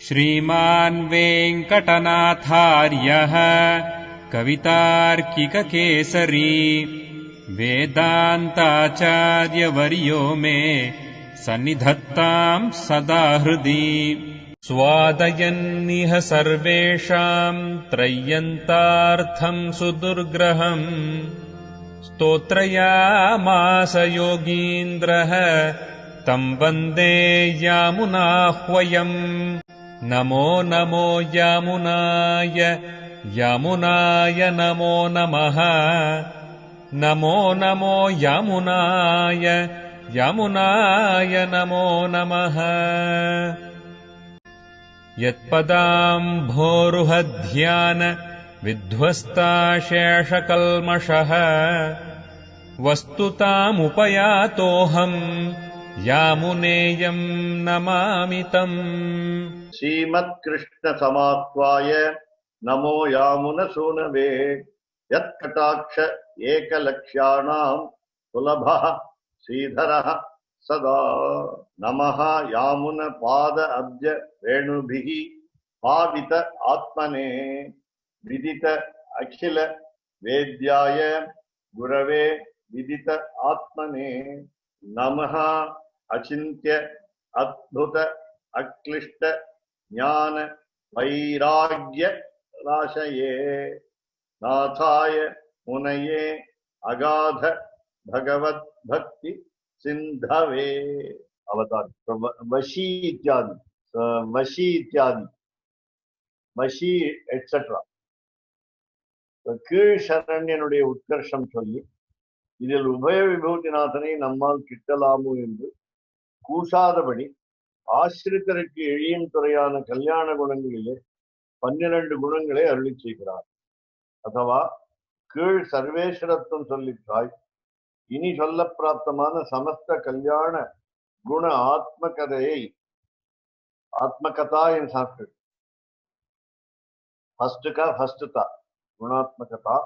श्रीमान् वेङ्कटनाथार्यः कवितार्किककेसरी वेदान्ताचार्यवर्यो मे सन्निधत्ताम् सदा हृदि स्वादयन्निह सर्वेषाम् त्रय्यन्तार्थम् सुदुर्ग्रहम् स्तोत्रयामास योगीन्द्रः तम् वन्दे यामुनाह्वयम् नमो नमो यामुनाय यामुनाय नमो नमः नमो नमो यामुनाय यामुनाय नमो नमः यत्पदाम्भोरुहध्यान विध्वस्ताशेषकल्मषः वस्तुतामुपयातोऽहम् यामुनेयम् नमामि तम् श्रीमत्कृष्ण समाह्वाय नमो यामुनसूनवे यत्कटाक्ष एकलक्ष्याणाम् सुलभः श्रीधरः सदा नमः यामुन पाद अब्ज रेणुभिः पावित आत्मने विदित अखिल वेद्याय गुरवे विदित आत्मने नमः अचिन्त्य अद्भुत अक्लिष्ट ज्ञान वैराग्य राशये नाथाय मुनये अगाध भगवत भक्ति सिंधवे अवतार वशी इत्यादि वशी एटसेट्रा கீழ் சரண்யனுடைய உத்கர்ஷம் சொல்லி இதில் உபய விபூதிநாதனை நம்மால் கிட்டலாமோ என்று கூசாதபடி ஆசிரித்தருக்கு எழியும் துறையான கல்யாண குணங்களிலே 12 குணங்களை அருளி செய்கிறார். அதுவா கீழ் சர்வேஸ்வரத்துவம் சொல்லித்தாய் இனி சொல்ல பிராப்தமான சமஸ்த கல்யாண குண ஆத்மகதையை ஆத்மகதா என் சாஸ்திரம் ஃபஸ்ட்டுதா குணாத்மகதா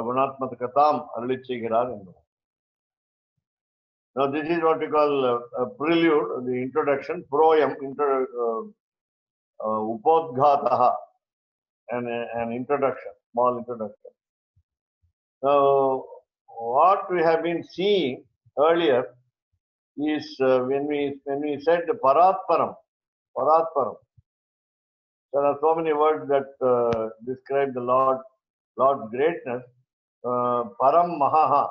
குணாத்மகதாம் அருளி செய்கிறார் என்பது. Now this is what we call a prelude, the introduction, proyam, upodghataha, an introduction, small introduction. Now what we have been seeing earlier is when we said paratparam, there are so many words that describe the Lord's greatness. Param Mahaha.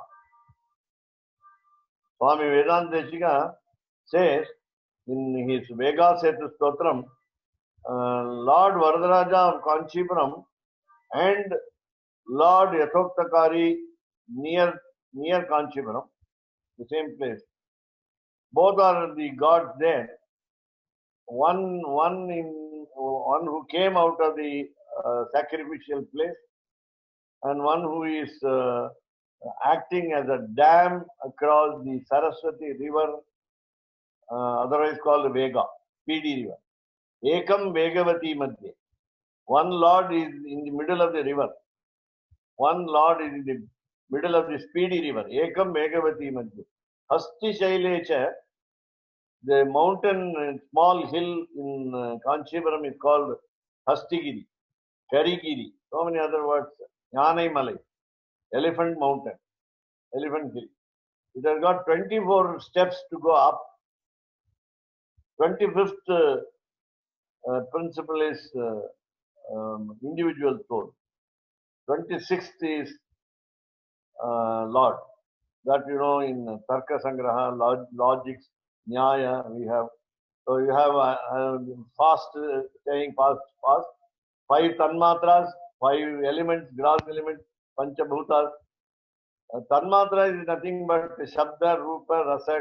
Swami Vedanteshika says in his Vega Setu Stotram, Lord Varadaraja of Kanchipuram and Lord Yathoktakari near Kanchipuram, the same place. Both are the gods there. One who came out of the sacrificial place, and one who is acting as a dam across the Saraswati river, otherwise called Vega, Speedy river. Ekam Vegavati Madhye. One Lord is in the middle of the river. One Lord is in the middle of the Speedy river. Ekam Vegavati Madhye. Hasti Shailecha, the mountain, small hill in Kanchipuram is called Hastigiri, Karigiri, so many other words. Yanai Malai, Elephant Mountain, Elephant Hill. It has got 24 steps to go up. 25th principle is individual soul. 26th is Lord. That you know in Tarka Sangraha, logics, Nyaya, we have. So you have fast, saying fast. 5 tanmatras, 5 elements, gross elements, panchabhutas. Tanmatra is nothing but Shabda, Rupa, Rasa,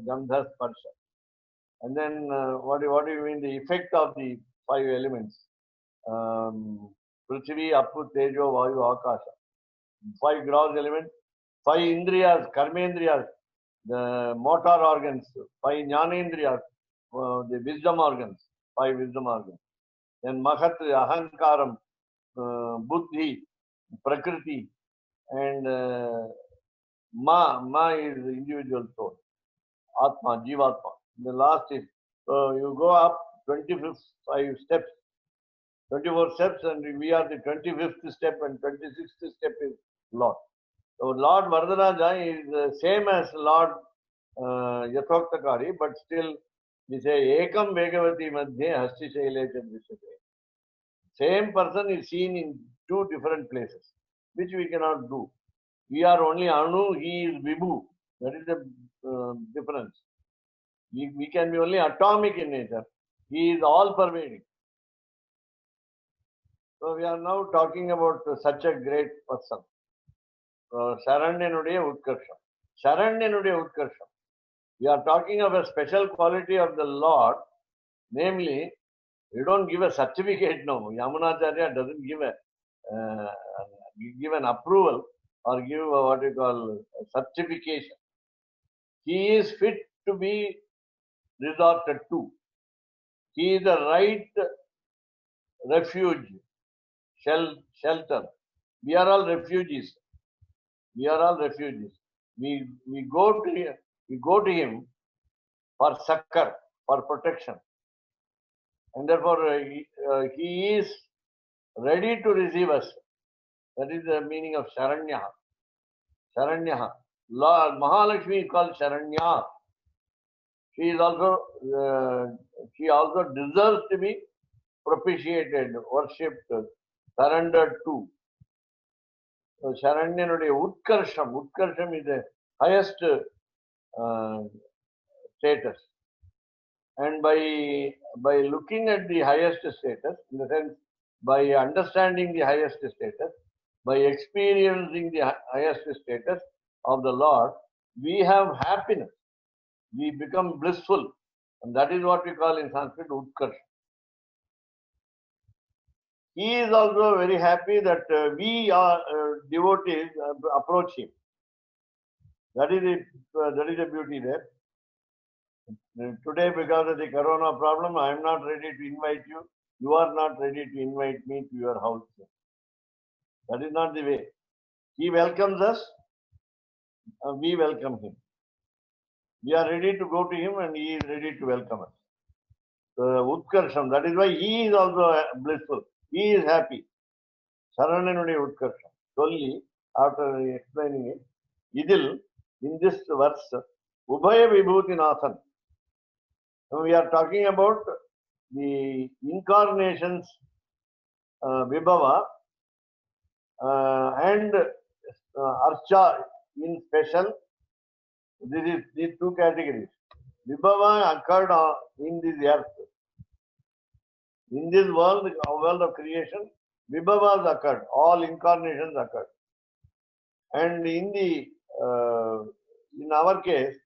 Gandha, Sparsha. And then what do you mean the effect of the 5 elements? Prithvi, Apu, Tejo, Vayu, Akasha. 5 gross elements, 5 Indriyas, Karmendriyas, the motor organs, 5 Jnanendriyas, the wisdom organs, 5 wisdom organs. Then Mahat, Ahankaram, Buddhi, Prakriti, and Ma is the individual soul, Atma, Jivatma. The last is, so you go up 25 steps, 24 steps, and we are the 25th step, and 26th step is Lord. So Lord Vardaraja is the same as Lord Yathoktakari, but still we say Ekam Vegavati Madhye Hasti Shaile Chandrisate. Same person is seen in two different places, which we cannot do. We are only Anu, he is Vibhu. That is the difference. We can be only atomic in nature. He is all pervading. So we are now talking about such a great person. Sharanyanuடைய Utkarsham. Sharanyanuடைய Utkarsham. We are talking of a special quality of the Lord, namely, you don't give a certificate, no. Yamunacharya doesn't give an approval or give what you call certification. He is fit to be resorted to. He is the right refuge, shelter. We are all refugees. We are all refugees. We go to him for succor, for protection. And therefore, he is ready to receive us. That is the meaning of Sharanyaha. Sharanyaha. Lord Mahalakshmi is called Sharanya. She also deserves to be propitiated, worshipped, surrendered to. So Sharanyanuடைய Utkarsham. Utkarsham is the highest status. And by looking at the highest status, in the sense, by understanding the highest status, by experiencing the highest status of the Lord, we have happiness. We become blissful. And that is what we call in Sanskrit Utkarsh. He is also very happy that we are devotees approach him. That is the beauty there. Today, because of the corona problem, I am not ready to invite you. You are not ready to invite me to your house. That is not the way. He welcomes us, we welcome him. We are ready to go to him, and he is ready to welcome us. Utkarsham, that is why he is also blissful. He is happy. Sharanyanuடைய Utkarsham. Solely, after explaining it, Idil, in this verse, Ubhaya Vibhutinathan. So we are talking about the incarnations, Vibhava, and Archa in special. This is these two categories. Vibhava occurred in this earth. In this world of creation, Vibhavas occurred. All incarnations occurred. And in our case,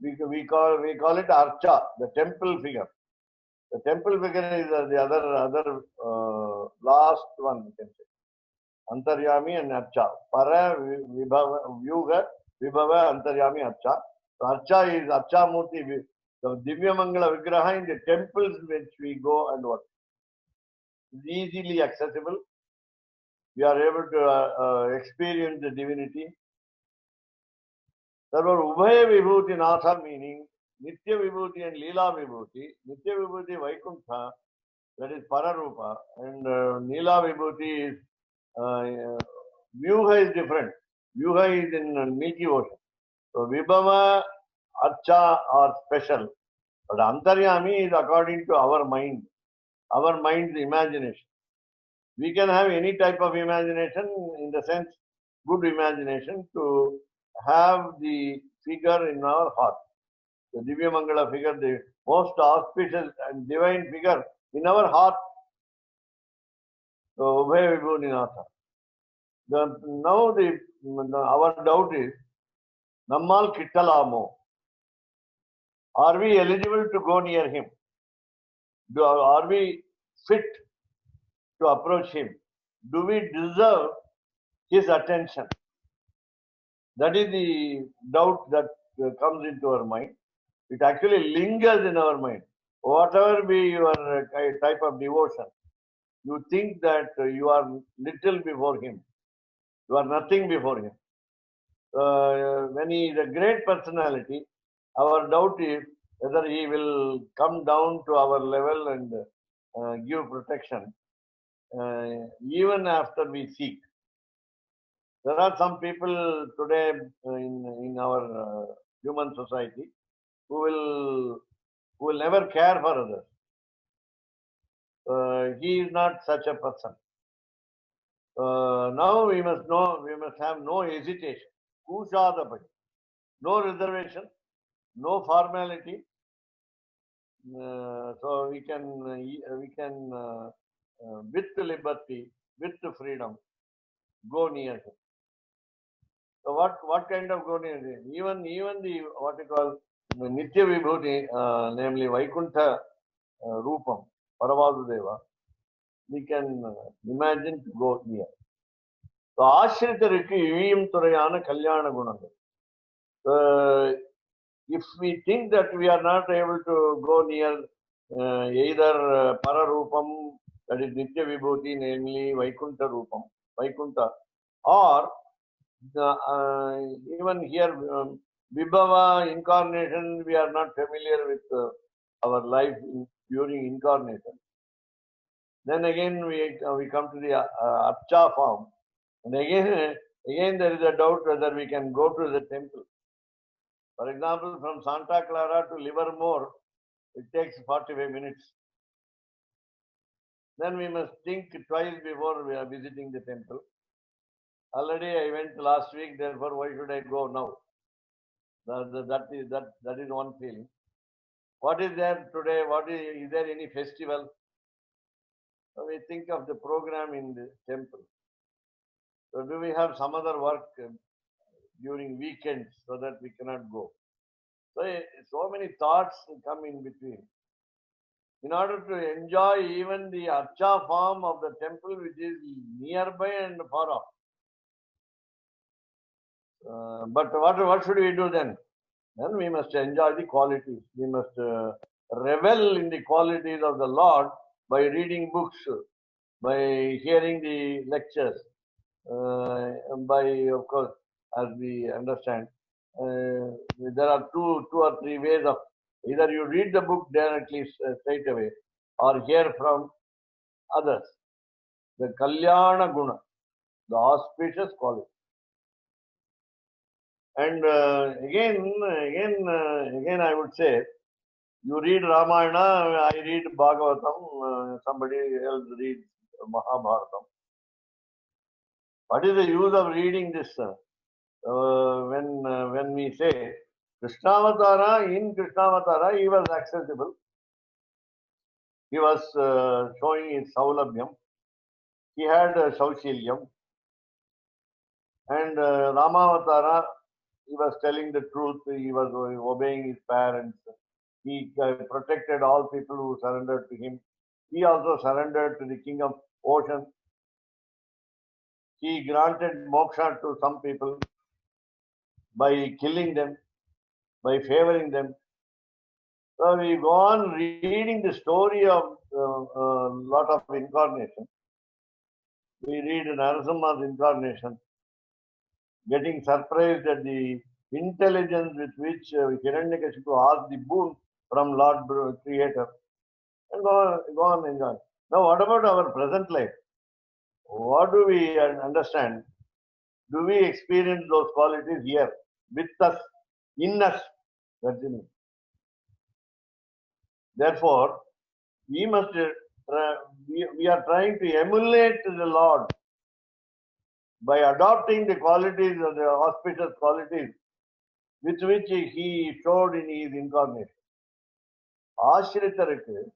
we call it Archa, the temple figure. The temple figure is the other last one, you can say. Antaryami and Archa. Para, Vibhava, Vyuga, Vibhava, Antaryami, Archa. So Archa is Archa Murti, the Divya Mangala Vigraha in the temples which we go and work. It's easily accessible. We are able to experience the divinity. Therefore, Ubhaya Vibhuti Natha meaning Nitya Vibhuti and Leela Vibhuti. Nitya Vibhuti Vaikuntha, that is Pararupa, and Leela Vibhuti is Vyuha is different. Vyuha is in Milky Ocean. So Vibhava, Archa are special. But Antaryami is according to our mind, our mind's imagination. We can have any type of imagination, in the sense, good imagination, to have the figure in our heart. The Divya Mangala figure, the most auspicious and divine figure in our heart. So, Ubhaya Vibhutinatha. Now our doubt is, Nammal Kittalamo. Are we eligible to go near him? Are we fit to approach him? Do we deserve his attention? That is the doubt that comes into our mind. It actually lingers in our mind. Whatever be your type of devotion, you think that you are little before him. You are nothing before him. When he is a great personality, our doubt is whether he will come down to our level and give protection even after we seek. There are some people today in our human society who will never care for others. He is not such a person. Now we must have no hesitation. Kushadapati. No reservation, no formality. So we can with liberty, with freedom, go near him. So what kind of go near him? Even the what you call the Nitya Vibhuti, namely Vaikuntha Rupam, Paravadudeva, we can imagine to go near. So ஆசிரித்தருக்கு இழியும் துறையான கல்யாண குணங்கள். If we think that we are not able to go near either Pararupam, that is Nitya Vibhuti, namely Vaikuntha Rupam, Vaikuntha, or even here Vibhava, incarnation, we are not familiar with our life during incarnation. Then again we come to the Archa form, and again there is a doubt whether we can go to the temple. For example, from Santa Clara to Livermore, it takes 45 minutes. Then we must think twice before we are visiting the temple. Already I went last week, therefore why should I go now? That is one feeling. What is there today? Is there any festival? So we think of the program in the temple. So do we have some other work during weekends so that we cannot go? So many thoughts come in between. In order to enjoy even the Archa form of the temple, which is nearby and far off. But what should we do then? Then we must enjoy the qualities. We must revel in the qualities of the Lord by reading books, by hearing the lectures, by, of course, as we understand, there are two or three ways of either you read the book directly straight away or hear from others. The Kalyana Guna, the auspicious quality. And again, I would say, you read Ramayana, I read Bhagavatam, somebody else reads Mahabharatam. What is the use of reading this? When we say Krishnavatara, in Krishnavatara, he was accessible. He was showing his Saulabhyam. He had Shaushilyam. And Ramavatara, he was telling the truth. He was obeying his parents. He protected all people who surrendered to him. He also surrendered to the king of ocean. He granted moksha to some people by killing them, by favoring them. So we go on reading the story of a lot of incarnation. We read Narasimha's incarnation, getting surprised at the intelligence with which Hiranyakashipu asked the boon from Lord Creator, and go on enjoy. Now, what about our present life? What do we understand? Do we experience those qualities here with us, in us? That's it. Therefore, we must we are trying to emulate the Lord by adopting the qualities of the auspicious qualities with which he showed in his incarnation. Ashritarikku,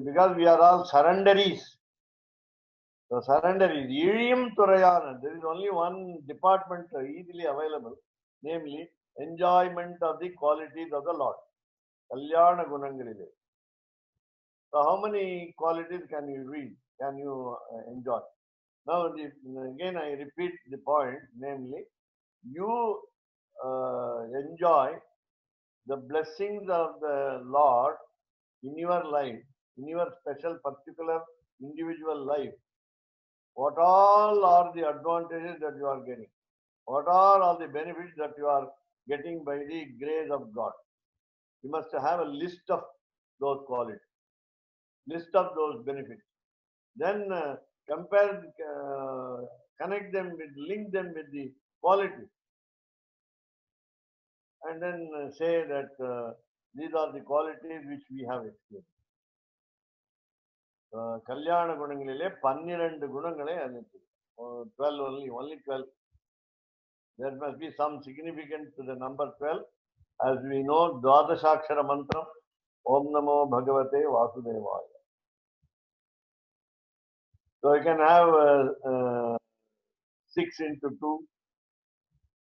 because we are all surrenderies. So surrenderies, Iliyum Thurayana, there is only one department easily available, namely enjoyment of the qualities of the Lord. Kalyana Gunangalile. So how many qualities can you read? Can you enjoy? Now again I repeat the point, namely you enjoy the blessings of the Lord in your life, in your special, particular, individual life. What all are the advantages that you are getting? What are all the benefits that you are getting by the grace of God. You must have a list of those qualities, list of those benefits. Then compare, connect them with, link them with the quality, and then say that these are the qualities which we have experienced. கல்யாண குணங்களிலே 12 குணங்களை அறிந்து 12 only 12. There must be some significance to the number 12. As we know, Dwadashakshara mantra, Om Namo Bhagavate Vasudevaya. So you can have 6 into 2,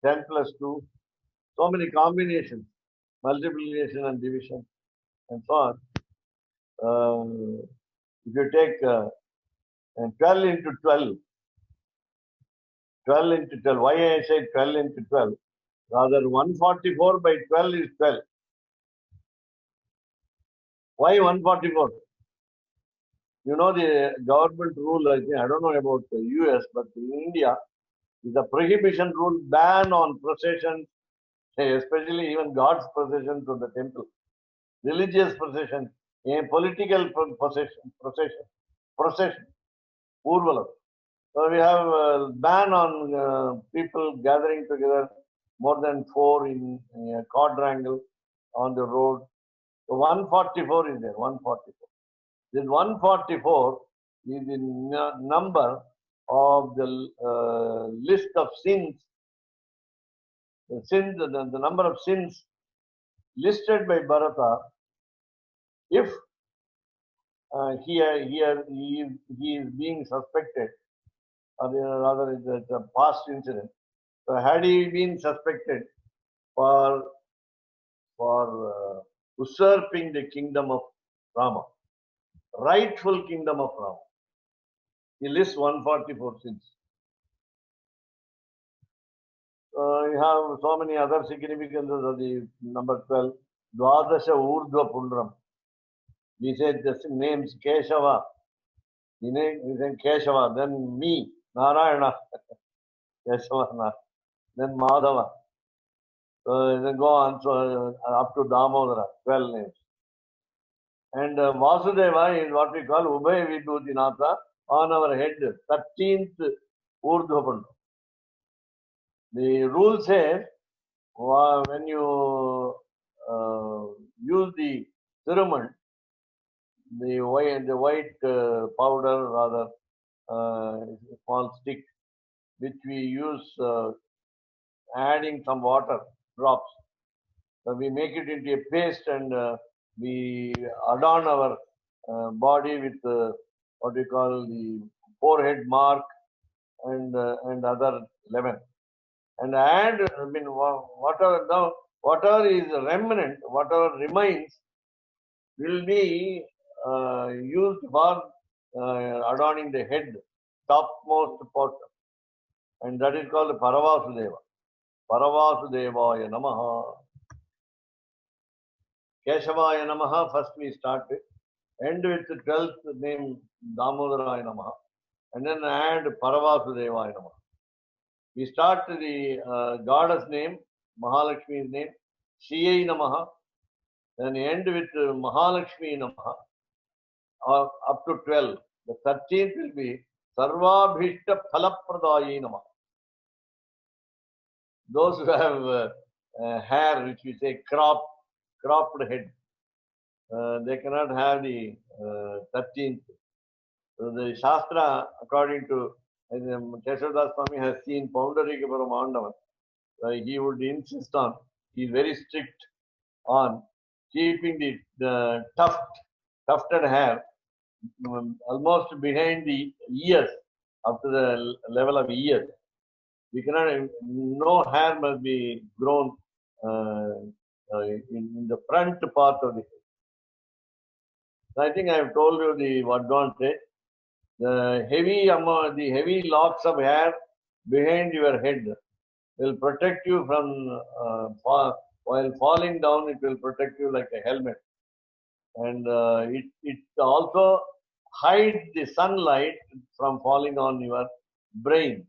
10 plus 2, so many combinations, multiplication and division, and so on. If you take 12 into 12, 12 into 12, why I say 12 into 12? Rather, 144 by 12 is 12. Why 144? You know the government rule, I think, I don't know about the US, but in India, is a prohibition rule, ban on processions, especially even God's procession to the temple, religious procession, a political procession, Urvalam. So we have a ban on people gathering together more than 4 in a quadrangle on the road. So 144 is there, 144. This 144 is the number of the list of sins, the number of sins listed by Bharata. If he is being suspected, or rather it's a past incident. So had he been suspected for usurping the kingdom of Rama, rightful kingdom of Rama, he lists 144 sins. You have so many other significances of the number 12. Dwadasha Urdhva Pundram. We said the names Keshava. We said Keshava, then me, Narayana, Keshava, then Madhava. Then go on up to Damodara, 12 names. And Vasudeva is what we call Ubhay Vibhutinatha on our head, 13th Urdhva Pundram. The rule says when you use the Thirumal, the white powder, rather small stick, which we use adding some water drops. So we make it into a paste and we adorn our body with what we call the forehead mark and other 11. And add, I mean, whatever is remnant, whatever remains, will be used for adorning the head, topmost portion. And that is called Paravasudeva. Paravasudevaya Namaha. Keshavaya Namaha, first we start with. End with the 12th name, Damodaraya Namaha. And then add Paravasudevaya Namaha. We start the goddess name, Mahalakshmi's name, Shiyai Namaha. Then end with Mahalakshmi Namaha. Up to 12. The 13th will be Sarvabhishta Phalapradayi Namaha. Those who have hair, which we say cropped head, they cannot have the 13th. So the Shastra, according to Keshavdas Swami has seen Poundarika Paramandavan, he would insist on, he is very strict on keeping the tufted hair almost behind the ears, up to the level of ears. We cannot, no hair must be grown in the front part of the head. I think I have told you the advantage. The heavy locks of hair behind your head will protect you from while falling down. It will protect you like a helmet, and it also hides the sunlight from falling on your brain,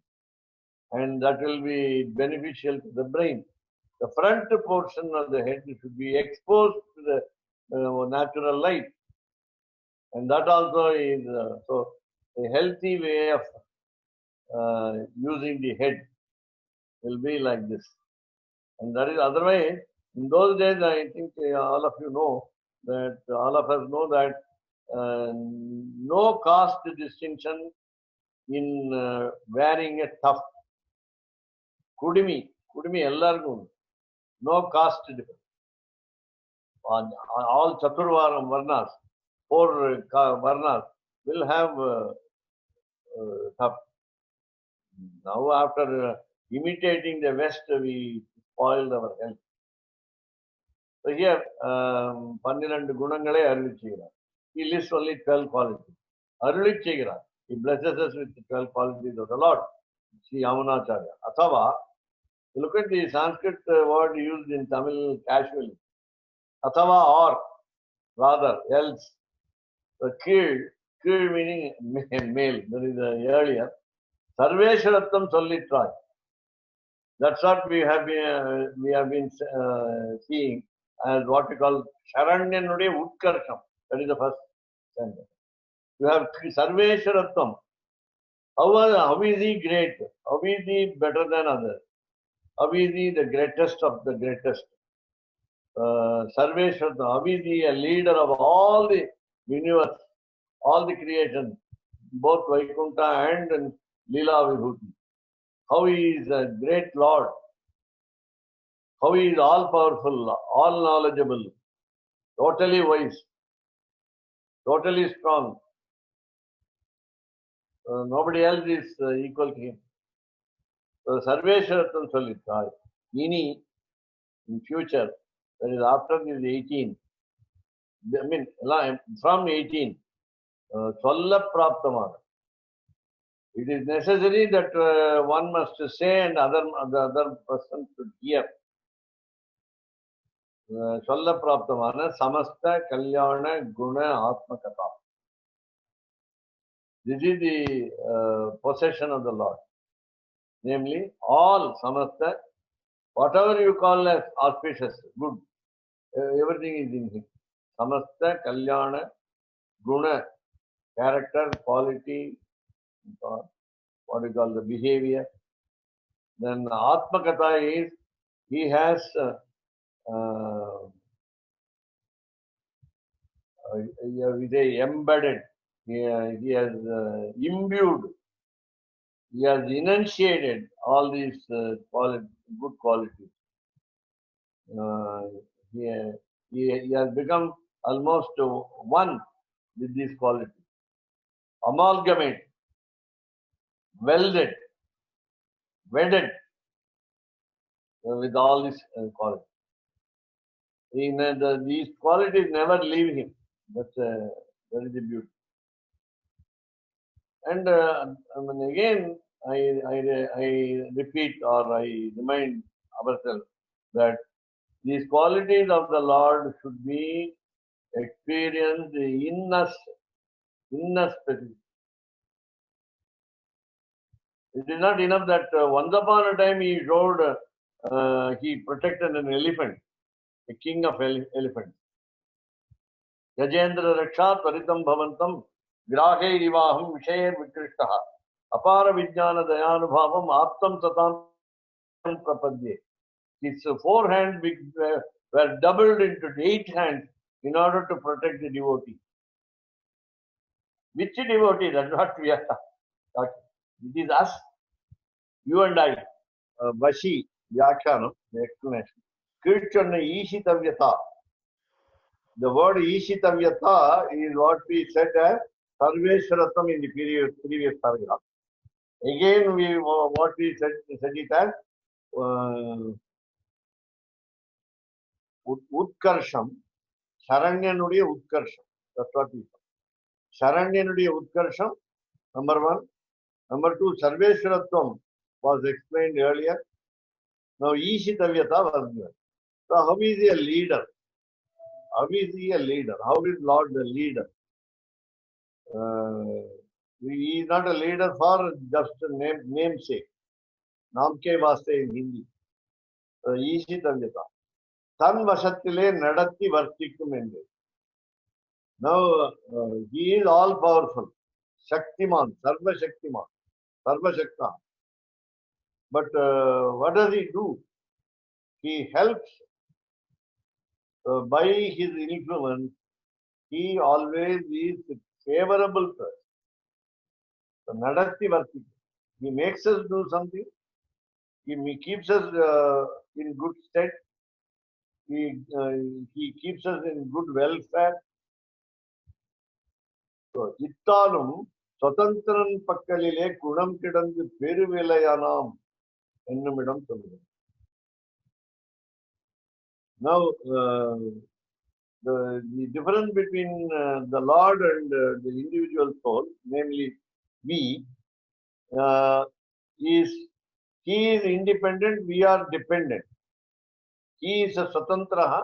and that will be beneficial to the brain. the front portion of the head should be exposed to the natural light. And that also is so a healthy way of using the head will be like this. And that is otherwise, in those days, I think all of you know that all of us know that no caste distinction in wearing a tuft. Kudimi ellargu, no caste difference. On all Chaturvaram Varnas, 4 Varnas will have tuft. Now after imitating the West, we spoiled our health. So here, 12 Gunangale Arulichira. He lists only 12 qualities. Arulichira. He blesses us with the 12 qualities of the Lord. Sri Yamunacharya. Athava, look at the Sanskrit word used in Tamil casually. Athava or, rather, else. The kir meaning male, that is earlier. Sarveshwarattam Sollitrai. That's what we have been seeing as what we call Sharanyanude Utkarsham. That is the first sentence. You have Sarveshwarattam. How is he great? How is he better than others? How is he the greatest of the greatest? Sarveshwarattam. How is he a leader of all the universe, all the creation, both Vaikuntha and Leela Vibhuti? How he is a great Lord, how he is all powerful, all knowledgeable, totally wise, totally strong. Nobody else is equal to him. So Sarveshwarattam Sollitrai. Ini, in future, that is after this 18, I mean from 18, Solla Praptamana. It is necessary that one must say and the other person should hear. Solla Praptamana Samasta Kalyana Guna Atmakata. This is the possession of the Lord. Namely, all Samasta, whatever you call as auspicious, good, everything is in him. Samasta Kalyana Guna, character, quality, what we call the behavior. Then Atmakata is he has we say embedded, he has imbued, he has enunciated all these good qualities. He has become almost one with these qualities. Amalgamate, welded, wedded with all these qualities. These qualities never leave him. That's that is the beauty. And again, I repeat or I remind ourselves that these qualities of the Lord should be experienced in us specifically. It is not enough that once upon a time he showed, he protected an elephant, a king of elephants. Yajendra Raksha Tvaritam Bhavantam Grahe Rivaham Vishayer Vikrishtaha Apara Vijnana Dayanubhavam Aptam Satam Prapadye. His 4 hands were doubled into 8 hands in order to protect the devotee. Which devotee? That's what we are talking. It is us, you and I. Vashi, Vyakhanam, the explanation. Kirchana Ishitavyata. The word Ishitavyata is what we said as Sarveshwaratam in the previous paragraph. Again, what we said it as Utkarsham, Sharanyanudiya Utkarsham. That's what we said. Sharanyanudiya Utkarsham, number 1. Number 2, Sarveshwaratvam was explained earlier. Now, Ishitavyata was given. So, how is he a leader? How is he a leader? How is Lord the leader? He is not a leader for just a namesake. Naam ke vaste in Hindi. ஈசிதவ்யதா தன் வசத்திலே நடத்தி வர்த்திக்கும் என்று. Now he is all powerful, Shaktiman, Sarva Shaktiman, Sarva Shakta. But what does he do? He helps by his influence. He always is favorable to us. Nadatti Varti. He makes us do something. He keeps us in good state. He keeps us in good welfare. So, இத்தாலும் Suthanthiran பக்கலிலே குணம் கிடந்து பெருவிலையானாம் என்னுமிடம் சொல்லுங்கள். Now, the difference between the Lord and the individual soul, namely we, is he is independent, we are dependent. He is a Swatantraha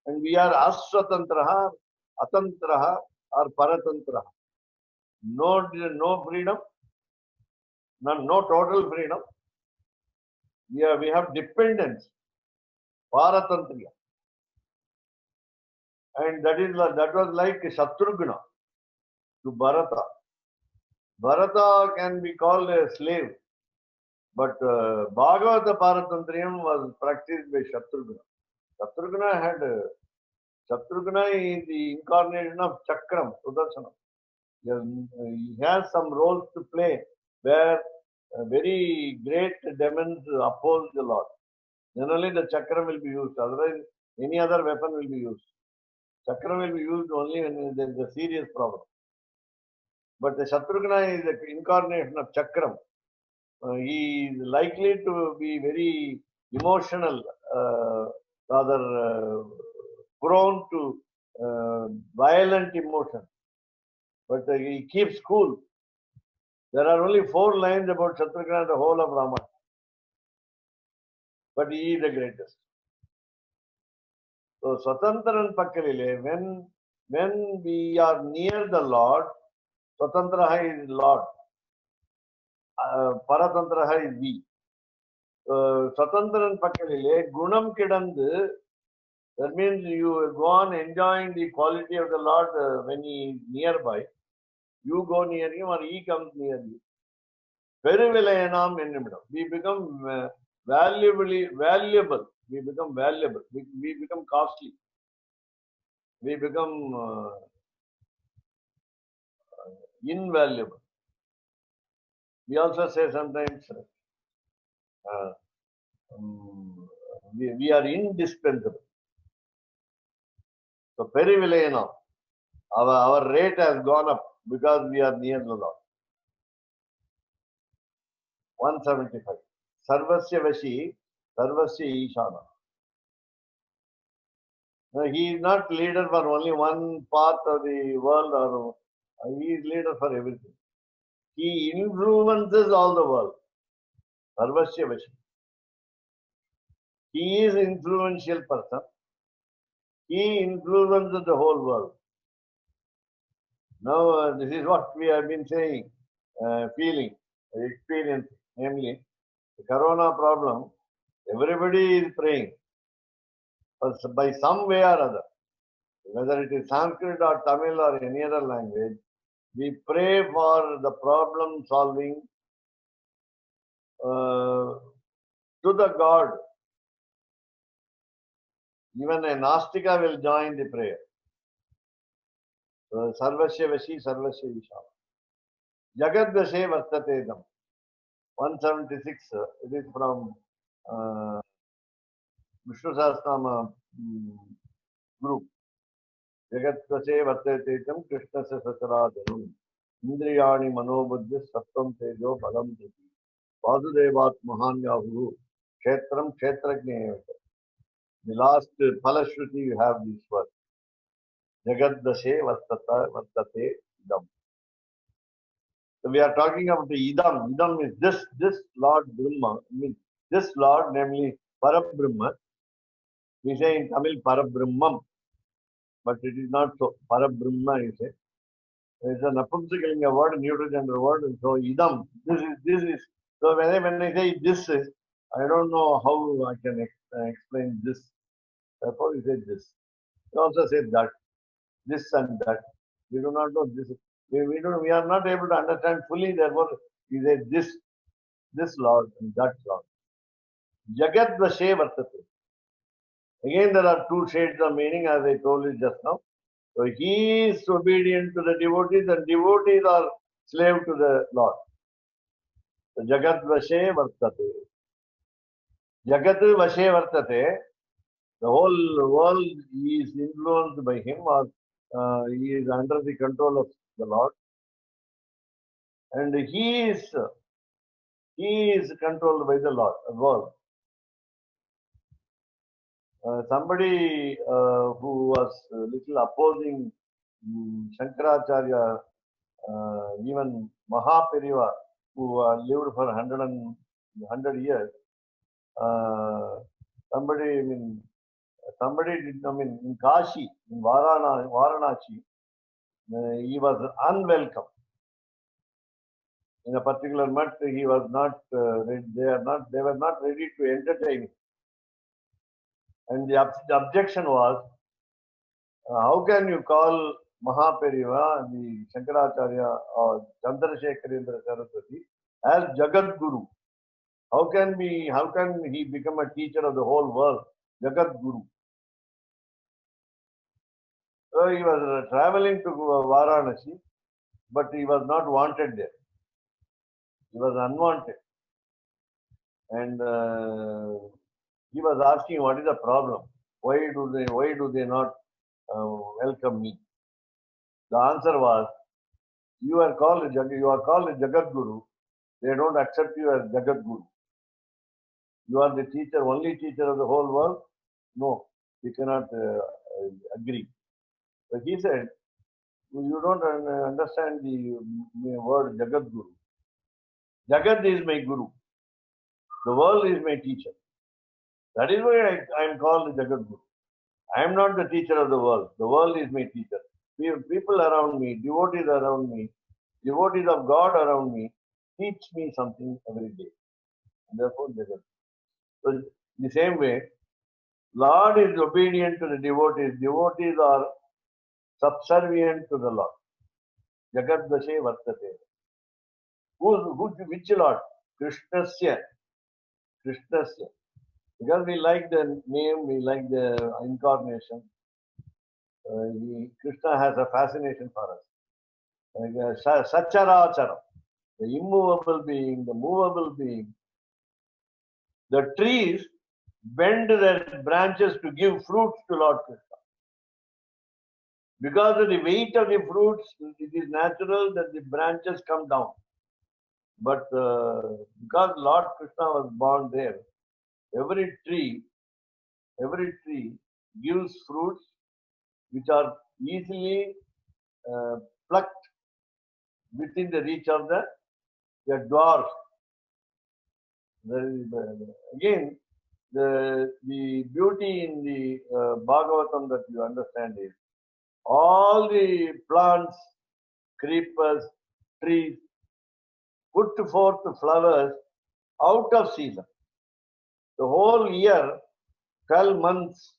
and we are Aswatantraha, Atantraha or Paratantraha. No freedom, no total freedom. We have dependence, Paratantriya. And that was like Shatrugna to Bharata. Bharata can be called a slave, but Bhagavata Paratantriyam was practiced by Shatrugna. Shatrugna is the incarnation of Chakram, Sudarsana. He has some roles to play where very great demons oppose the Lord. Generally, the Chakram will be used. Otherwise, any other weapon will be used. Chakram will be used only when there is a serious problem. But the Shatrugna is the incarnation of Chakram. He is likely to be very emotional, rather prone to violent emotion. But he keeps cool. There are only 4 lines about Shatrugna in the whole of Ramayana. But he is the greatest. So, Swatantran Pakkalile, when we are near the Lord, Swatantraha is Lord, Paratantraha is we. Swatantran Pakkalile, Gunam Kidandu, that means you go on enjoying the quality of the Lord when he is nearby. You go near him or he comes near you. Peruvilayanam ennumidam. We become valuable. We become valuable. We become costly. We become invaluable. We also say sometimes we are indispensable. So Perivilayanam, our rate has gone up because we are near the Lord. 175. Sarvasya Vashi, Sarvasya Ishana. He is not leader for only one part of the world, or he is leader for everything. He influences all the world. Sarvasya Vashi. He is an influential person. He influences the whole world. Now, this is what we have been saying, feeling, experiencing. Namely, the corona problem, everybody is praying by some way or other. Whether it is Sanskrit or Tamil or any other language, we pray for the problem solving to the God. Even a Nastika will join the prayer. Sarvasya Vashi, Sarvasya Ishana. Jagadvashe Vartatedam. 176, it is from Vishnu Sahasranama group. Jagadvashe Vartatedam Krishnasya Satarajanam. Indriyani Manobuddhi Sattvam Tejo Balam Dhati. Vasudevat Mahanyahu. Kshetram Kshetrajnayam. The last Palashruti you have this word. Jagadvashe Vartate Idam. So we are talking about the Idam. Idam is this Lord Brahma. Means this Lord, namely Parabrahma. We say in Tamil Parabrahmam, but it is not so. Parabrahma, you say. It's a Napumsakalinga word, neutral gender word. And so Idam. This is. So when I say this is, I don't know how I can explain this. Therefore, he said this. He also said that, this and that. We do not know this. We are not able to understand fully. Therefore, he said this Lord and that Lord. Jagat Vashe Vartate. Again, there are two shades of meaning, as I told you just now. So he is obedient to the devotees, and devotees are slave to the Lord. So Jagat Vashe Vartate. Jagat Vashe Vartate. The whole world is influenced by him, or he is under the control of the Lord, and he is controlled by the Lord. World. Somebody who was a little opposing Shankaracharya, even Mahaperiva, who lived for 100 years. Somebody did, in Kashi, in Varanasi, he was unwelcome. In a particular month, he was not. They were not ready to entertain him. And the objection was, how can you call Mahaperiva, the Shankaracharya or Chandrasekharendra Saraswati as Jagat Guru? How can he become a teacher of the whole world, Jagat Guru? So he was traveling to Varanasi, but he was not wanted there. He was unwanted. And he was asking, what is the problem? Why do they not welcome me? The answer was, you are called a Jagat Guru. They don't accept you as Jagat Guru. You are the teacher, only teacher of the whole world. No, we cannot agree. But he said, you don't understand the word Jagat Guru. Jagat is my Guru. The world is my teacher. That is why I am called Jagat Guru. I am not the teacher of the world. The world is my teacher. People around me, devotees around me, devotees of God around me, teach me something every day. Therefore, Jagat. So, the same way, Lord is obedient to the devotees. Devotees are subservient to the Lord. Jagat Dashe Vartate. Which Lord? Krishnasya. Krishnasya. Because we like the name, we like the incarnation. Krishna has a fascination for us. Sacharacharam, the immovable being, the movable being. The trees bend their branches to give fruits to Lord Krishna. Because of the weight of the fruits, it is natural that the branches come down. But because Lord Krishna was born there, every tree gives fruits which are easily plucked within the reach of the dwarf. Again, the beauty in the Bhagavatam that you understand is, all the plants, creepers, trees put forth flowers out of season. The whole year, 12 months,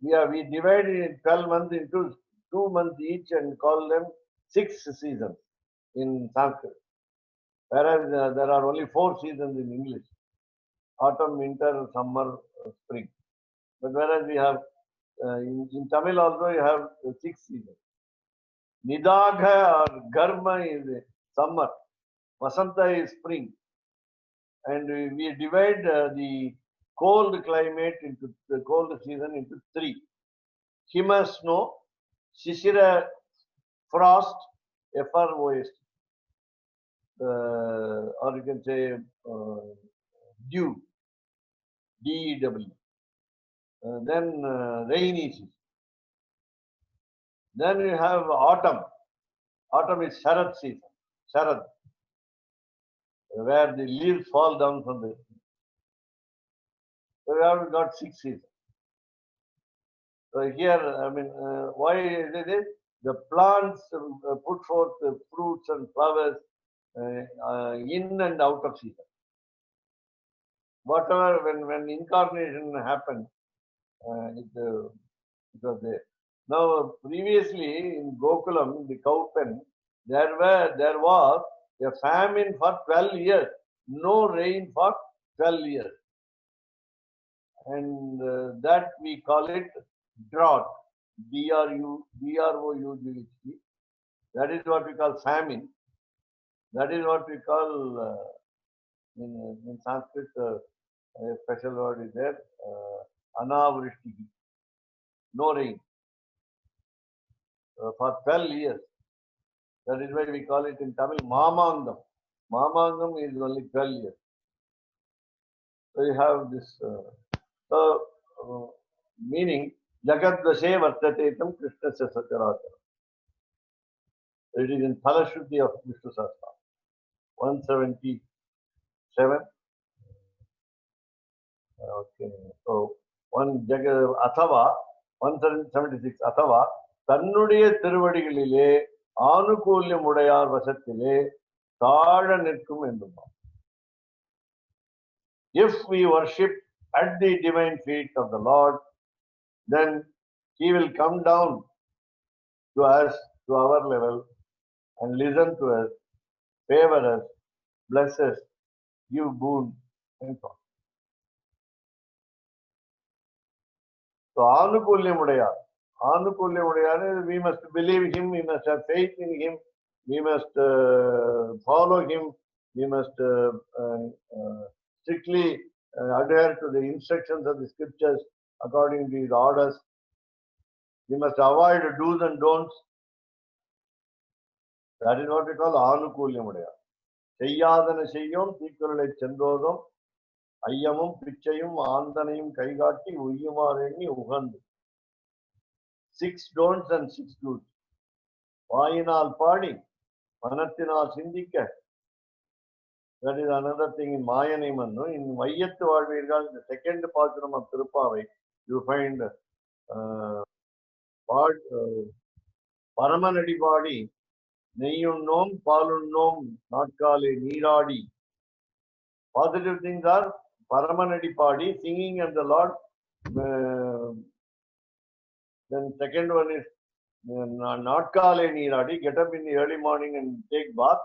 we divided in 12 months into 2 months each and call them 6 seasons in Sanskrit. Whereas there are only 4 seasons in English: autumn, winter, summer, spring. But whereas we have in Tamil also you have 6 seasons. Nidagha or Garma is summer, Vasanta is spring, and we divide the cold climate into the cold season into 3: Hima, snow; Shishira, frost, FROST, or you can say dew, DEW. Then rainy season. Then you have autumn. Autumn is Sharad season. Sharad, where the leaves fall down from the. So we have got 6 seasons. So here, why is it? The plants put forth the fruits and flowers in and out of season. whatever, when incarnation happened, it was there. Now, previously in Gokulam, the cow pen, there was a famine for 12 years, no rain for 12 years, and that we call it drought. DROUGHT. That is what we call famine. That is what we call in Sanskrit. A special word is there. Anavrishti. No rain for 12 years. That is why we call it in Tamil Mamangam. Mamangam is only 12 years. So you have this. Meaning Jagat Dashe Vartatetam Krishna Satyarata. It is in Phalashuddhi of Vishnu Sahasra. 177. Okay. So one Athava 176 Athava தன்னுடைய திருவடிகளிலே ஆனுகூல்யம் உடையார் வசத்திலே தாழ நிற்கும் என்றும். If we worship at the divine feet of the Lord, then He will come down to us, to our level, and listen to us, favor us, bless us, give boon, and so on. So, Anukulyam Udayar. Anukulyam Udayar, we must believe Him, we must have faith in Him, we must follow Him, we must strictly adhere to the instructions of the scriptures according to His orders. We must avoid do's and don'ts. That is what we call Anukulyam Udayar. Seyyadana Seyyom, Thikkuralai Chandodam, ஐயமும் பிச்சையும் ஆந்தனையும் கைகாட்டி உய்யுமாறெண்ணி உகந்து. 6 don'ts and 6 do's. வாயினால் பாடி மனத்தினால் சிந்திக்க. That is another thing in மாயனை மன்னு. In வையத்து வாழ்வீர்கள், the second பாசுரம் of Tirupavai, you find பரமனடி பாடி நெய்யுண்ணோம் பாலுண்ணோம் நாட்காலே நீராடி. Positive things are Paramanadi Padi, singing and the Lord. Then second one is Natkale Niradi, get up in the early morning and take bath.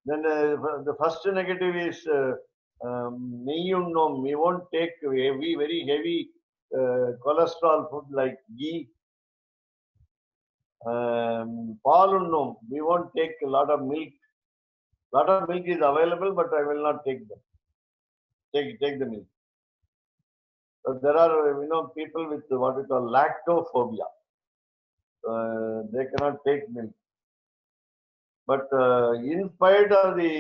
Then the first negative is Neyunnum. We won't take heavy, very heavy cholesterol food like ghee. Palunnum. We won't take a lot of milk. Lot of milk is available, but I will not take them. Take the milk. So there are, people with what we call lactophobia. They cannot take milk. But in spite of the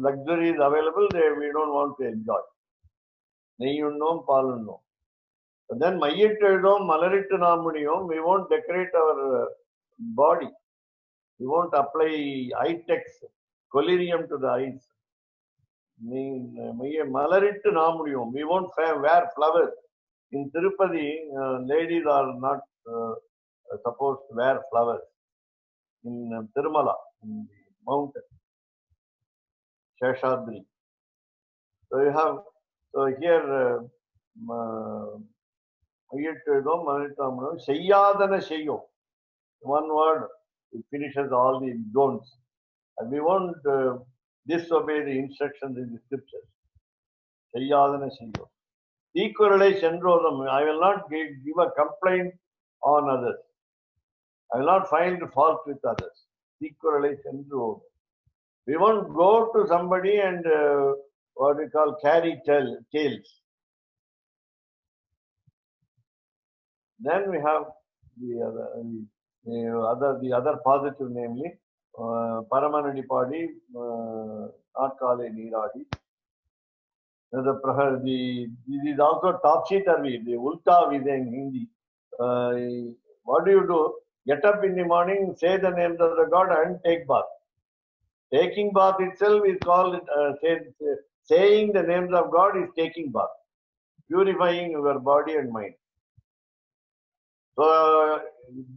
luxuries available, we don't want to enjoy. Neyunnum, palunnum. Then Mayyittum, Malarittu Namuniyum, we won't decorate our body. We won't apply eye-tex, collyrium to the eyes. Malarittu Namuniyum, we won't wear flowers. In Tirupati, ladies are not supposed to wear flowers. In Tirumala, in the mountain, Sheshadri. So you have, here, Seyyadana Seyyom. One word, it finishes all the don'ts. And we won't disobey the instructions in the scriptures. Seyyadana Seyyom. Thikkuralai Chandrodam. I will not give a complaint on others. I will not find fault with others. Thikkuralai Chandrodam. We won't go to somebody and what we call carry tales. Then we have the other positive, namely Paramanadi Padi, Natkale Niradi. This is also topsy-turvy, the ulta we say in Hindi. What do? Get up in the morning, say the names of the God and take bath. Taking bath itself is called, saying the names of God is taking bath, purifying your body and mind. So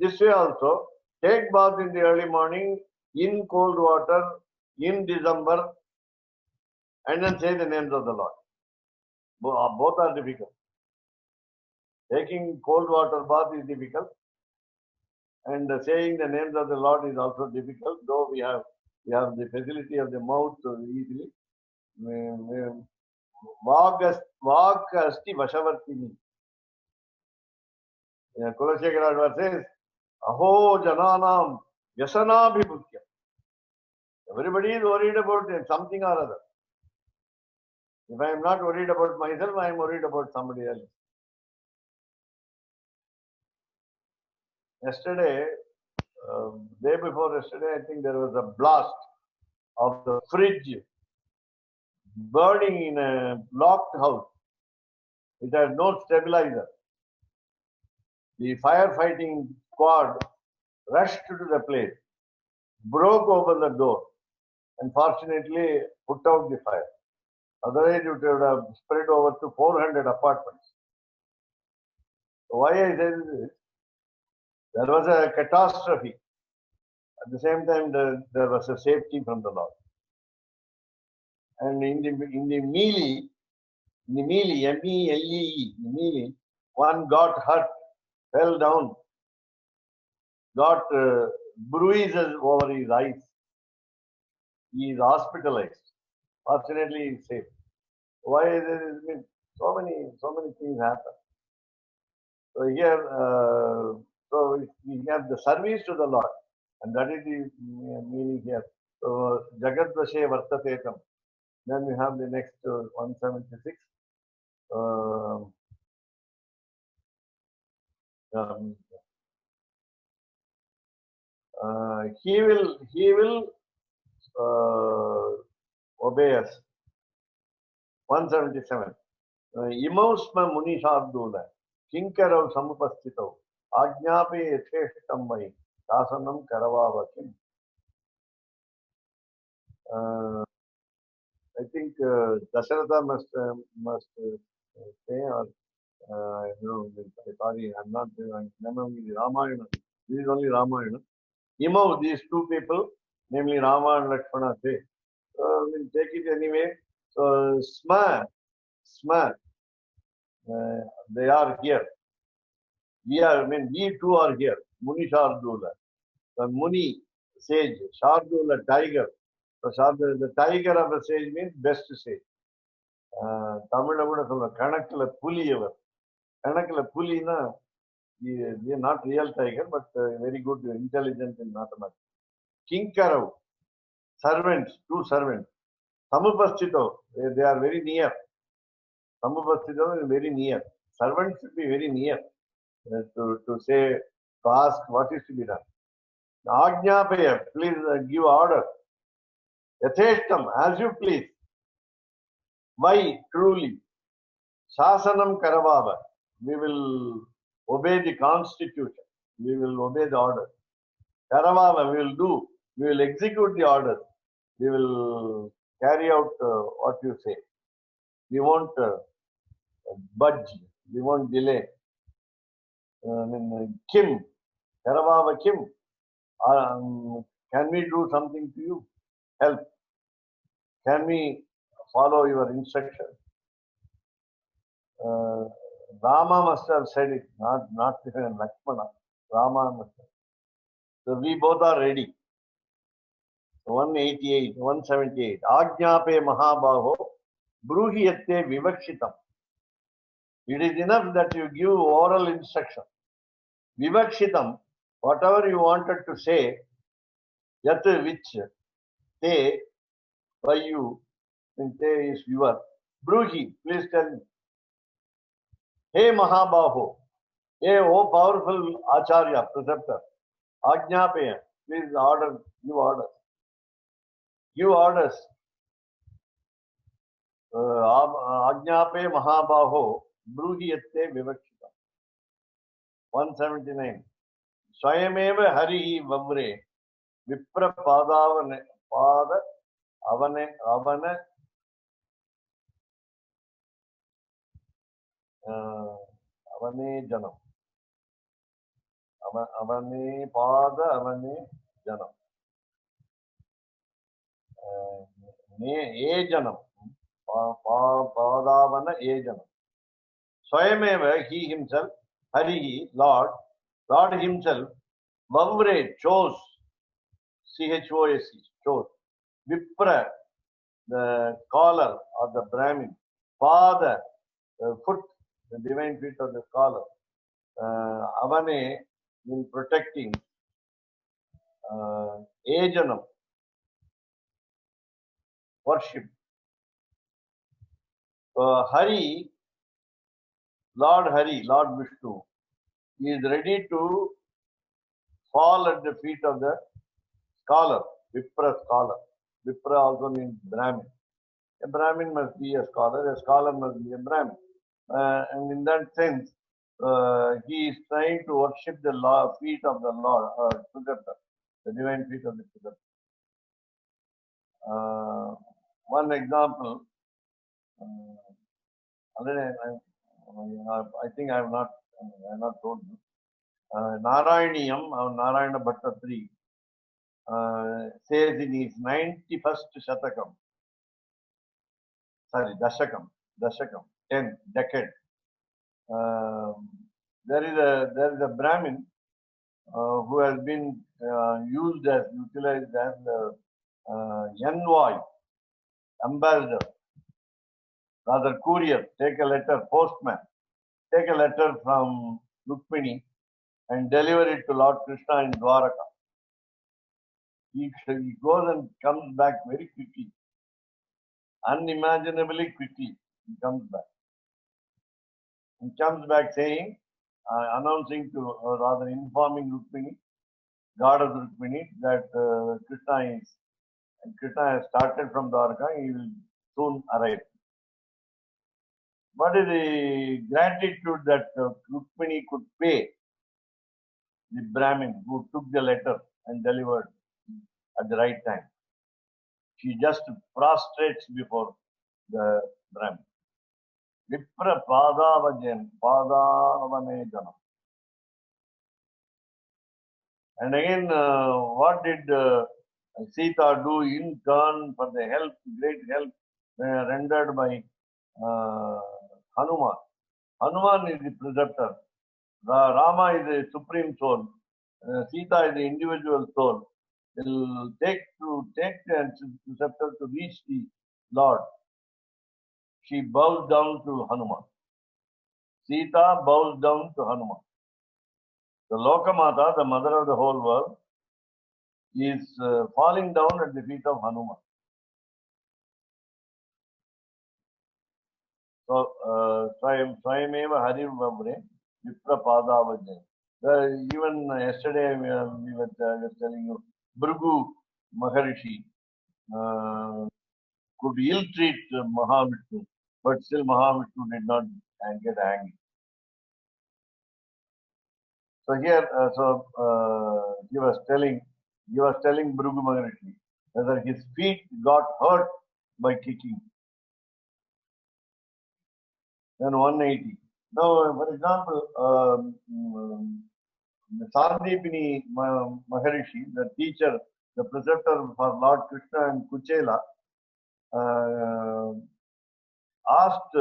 this way also, take bath in the early morning, in cold water, in December, and then say the names of the Lord. Both are difficult. Taking cold water bath is difficult, and saying the names of the Lord is also difficult, though we have the facility of the mouth easily. Vak asti vashavartini. Kulasekara says, Aho jananam vyasanabhibhutya. Everybody is worried about something or other. If I am not worried about myself, I am worried about somebody else. Yesterday, day before yesterday, I think there was a blast of the fridge burning in a locked house. It had no stabilizer. The firefighting squad rushed to the place, broke open the door, and fortunately put out the fire. Otherwise, it would have spread over to 400 apartments. Why I say this? There was a catastrophe. At the same time, there was a safety from the Lord. And in the melee, M-E-L-E-E, the melee, one got hurt, fell down, got bruises over his eyes. He is hospitalized. Fortunately, he is safe. Why there is so many things happen. So here, so we have the service to the Lord, and that is the meaning here. So Jagadvashe Vartatetam. Then we have the next 176. He will obey us. 177. Imausma Munishabdula, Kinkarav Samupastito, Ajnape Yetheshtam Vai, Dasanam Karavavakim. I think Dasharatha must say, or no, sorry, I'm not remembering the Ramayana. This is only Ramayana. Imau, these two people, namely Rama and Lakshmana, say. So we'll take it anyway. So Sma, they are here. We too are here. Muni Shardula. The Muni, sage, Shardula, tiger. So the tiger of a sage means best sage. Tamil Nadu சொல்ற கணக்குல புலி அவர். கணக்குல புலினா they are not real tiger, but very good, intelligent in mathematics. Kinkarav, servants, two servants. Samupastito, they are very near. Samupastito is very near. Servants should be very near to say, to ask what is to be done. Ajnapaya, please give order. Yatheshtam, as you please. Why? Truly. Shasanam Karavava. We will obey the constitution. We will obey the order. Karavava, we will do. We will execute the order. We will carry out what you say. We won't budge. We won't delay. Kim, Karavava Kim. Can we do something to you? Help. Can we follow your instruction? Rama must have said it, not even Lakshmana. Rama must have. So we both are ready. 188, 178. Ajnape Mahabaho, Bruhiyatte Vivakshitam. It is enough that you give oral instruction. Vivakshitam, whatever you wanted to say, yat which, te, by you, and te is your. Bruhi, please tell me. Hey Mahabaho, hey O powerful Acharya, preceptor, Ajnapeya, please order, give orders. Give orders. Ajnape Mahabaho, Bruhiyatte Vivakshitam. 179. Swayameva Hari Vavre, Vipra Padavane, Pada, Avane, Avane Janam. Avane Pada, Avane Janam. E Janam. Padavana Ejana. Swayameva, he himself, Hari, Lord himself, Vavre, chose, CHOSE, chose, Vipra, the collar of the Brahmin, Pada, the foot, the divine feet of the scholar, Avane, in protecting, Ejanam, worship. Hari, Lord Vishnu, he is ready to fall at the feet of the scholar, Vipra scholar. Vipra also means Brahmin. A Brahmin must be a scholar must be a Brahmin. And in that sense, he is trying to worship the feet of the Lord, Sudatta, the divine feet of the Sudatta. One example, I think I have not told you. Narayaniyam, Narayana Bhattatri, says in his 91st Shatakam, Dashakam, 10th decade. There is a Brahmin who has been utilized as envoy, ambassador, rather courier, take a letter, postman, take a letter from Rukmini and deliver it to Lord Krishna in Dwaraka. He goes and comes back very quickly, unimaginably quickly. He comes back. He comes back saying, announcing to, or rather informing Rukmini, goddess Rukmini, that Krishna has started from Dwaraka, he will soon arrive. What is the gratitude that Rukmini could pay the Brahmin who took the letter and delivered at the right time? She just prostrates before the Brahmin. Vipra Padavanejanam. And again, what did Sita do in turn for the help, great help rendered by Hanuman? Hanuman is the preceptor. Rama is the supreme soul. Sita is the individual soul. Will take the preceptor to reach the Lord. She bows down to Hanuman. Sita bows down to Hanuman. The Lokamata, the mother of the whole world, is falling down at the feet of Hanuman. So, Swayameva Hari Vavre, Vipra Padavajay. Even yesterday we were telling you, Bhrigu Maharishi could ill-treat Mahavishnu, but still Mahavishnu did not get angry. So here, he was telling Bhrigu Maharishi whether his feet got hurt by kicking. Then 180. Now, for example, Sandipini Maharishi, the teacher, the preceptor for Lord Krishna and Kuchela, asked,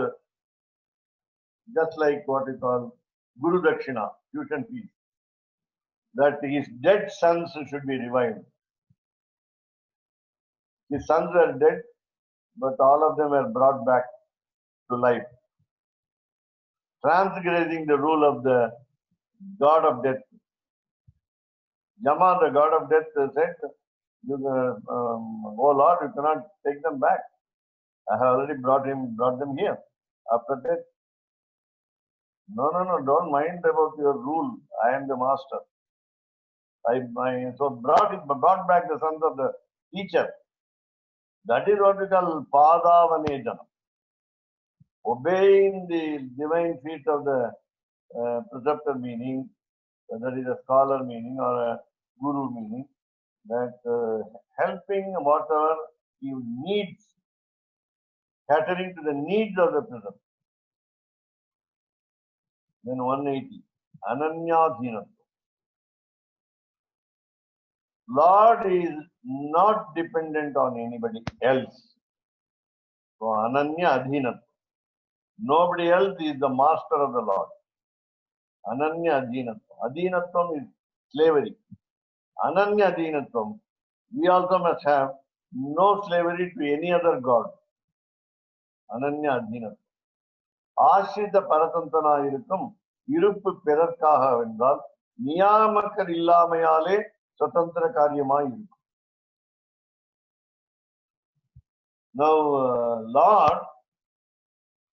just like what we call Guru Dakshina, tuition fees, that his dead sons should be revived. His sons were dead, but all of them were brought back to life, transgressing the rule of the god of death. Yama, the god of death, said, "Oh Lord, you cannot take them back. I have already brought them here after death." No, don't mind about your rule. I am the master. So brought back the sons of the teacher. That is what we call Padavanejanam. Obeying the divine feet of the preceptor, meaning whether it is a scholar meaning or a guru meaning, that helping whatever he needs, catering to the needs of the preceptor. Then 180, Ananyadhinam. Lord is not dependent on anybody else. So Ananya Adhinatvam. Nobody else is the master of the Lord. Ananya Adhinatvam. Adhinatvam is slavery. Ananya Adhinatvam. We also must have no slavery to any other god. Ananya Adhinatvam. ஆசிரித பரதந்தனாயிருக்கும் இருப்பு பிறர்க்காக வென்றால் நியாமக்கர் இல்லாமையாலே சுதந்திர காரியமாய் இருக்கும். Now, Lord,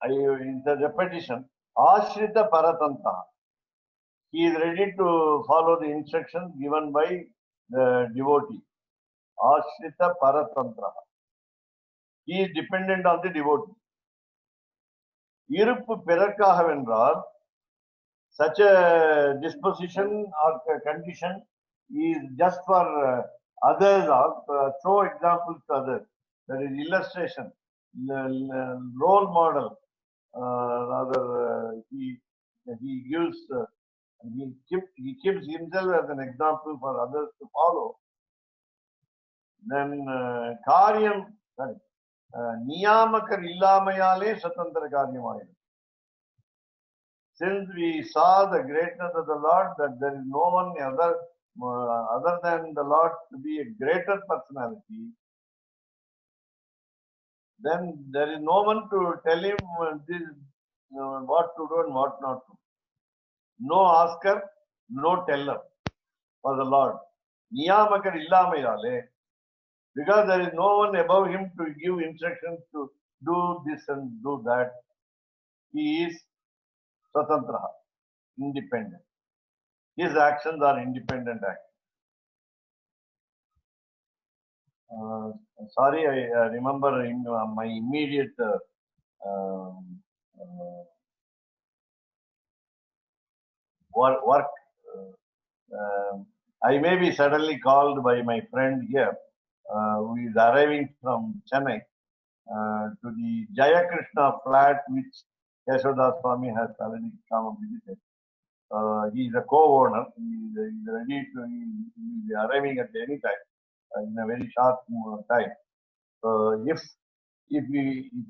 in the repetition, Ashrita Paratanta. He is ready to follow the instructions given by the devotee. Ashrita Paratantra. He is dependent on the devotee. இருப்பு பிறர்க்காக வென்றால், such a disposition or condition is just for others, or show examples to others. That is illustration, role model. Rather, he gives, he keeps himself as an example for others to follow. Then karyam, sorry, niyamakar illamayale swatantra karyamayirum. Since we saw the greatness of the Lord, that there is no one other than the Lord to be a greater personality, then there is no one to tell him this, what to do and what not to do. No asker, no teller for the Lord. Niyamakar illamayale, because there is no one above him to give instructions to do this and do that. He is Swatantra, independent. His actions are independent actions. Sorry, I remember in my immediate work. I may be suddenly called by my friend here, who is arriving from Chennai, to the Jaya Krishna flat, which Yashoda Swami has already come and visited. He is a co-owner. He is ready to. He will be arriving at any time, in a very short time. If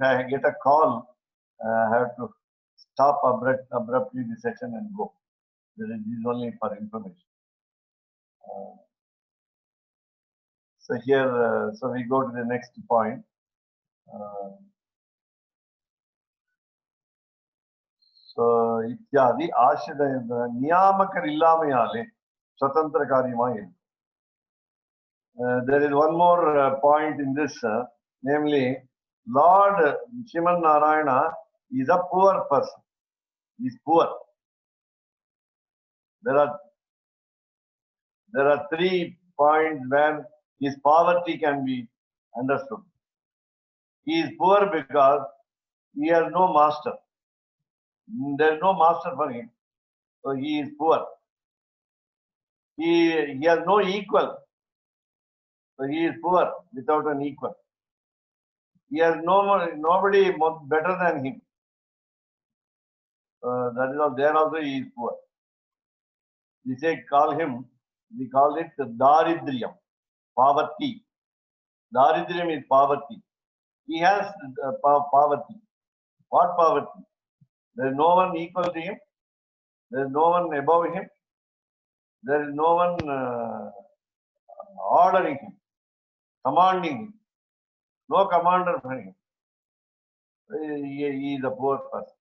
I get a call, I have to stop abruptly the session and go. This is only for information. So here, so we go to the next point. So ityadi ashida niyamakar illamayale swatantra karyamayirum. There is one more point in this, namely, Lord Sriman Narayana is a poor person. He is poor. There are 3 points where his poverty can be understood. He is poor because he has no master. There is no master for him. So he is poor. He has no equal. So he is poor without an equal. He has nobody better than him. That is all. There also he is poor. We call it Daridriyam, poverty. Daridriyam is poverty. He has poverty. What poverty? There is no one equal to him. There is no one above him. There is no one ordering him, commanding him. No commander for him. He is a poor person.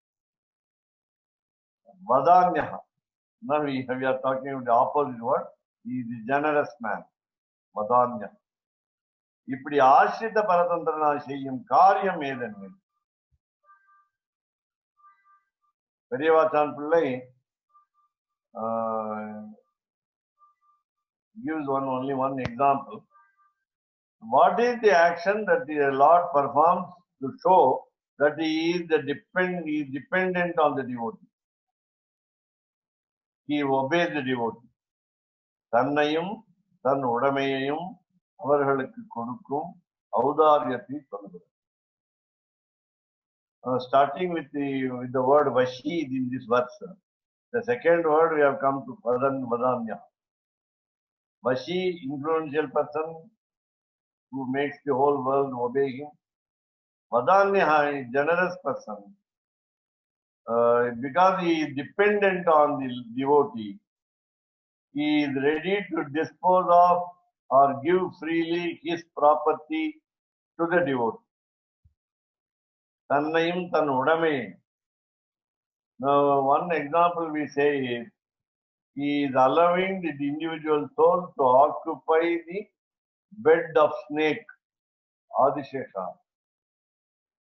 Vadanyaha. Now we are talking about the opposite word. He is a generous man. Vadanya. இப்படி ஆசிரித பரதந்திரனால் செய்யும் காரியம் ஏதென்று பெரியவாச்சான் பிள்ளை gives only one example. What is the action that the Lord performs to show that he is dependent on the devotee? He obeys the devotee. தன்னையும் தன் உடைமையையும் அவர்களுக்கு கொடுக்கும் ஔதாரியத்தை சொல்லுகிறது. Starting with the word Vashi in this verse, the second word we have come to Vadanya. Vashi, influential person who makes the whole world obey him. Vadanya is generous person. Because he is dependent on the devotee, he is ready to dispose of or give freely his property to the devotee. Tannayim tan udame. Now, one example we say is, he is allowing the individual soul to occupy the bed of snake, Adishesha,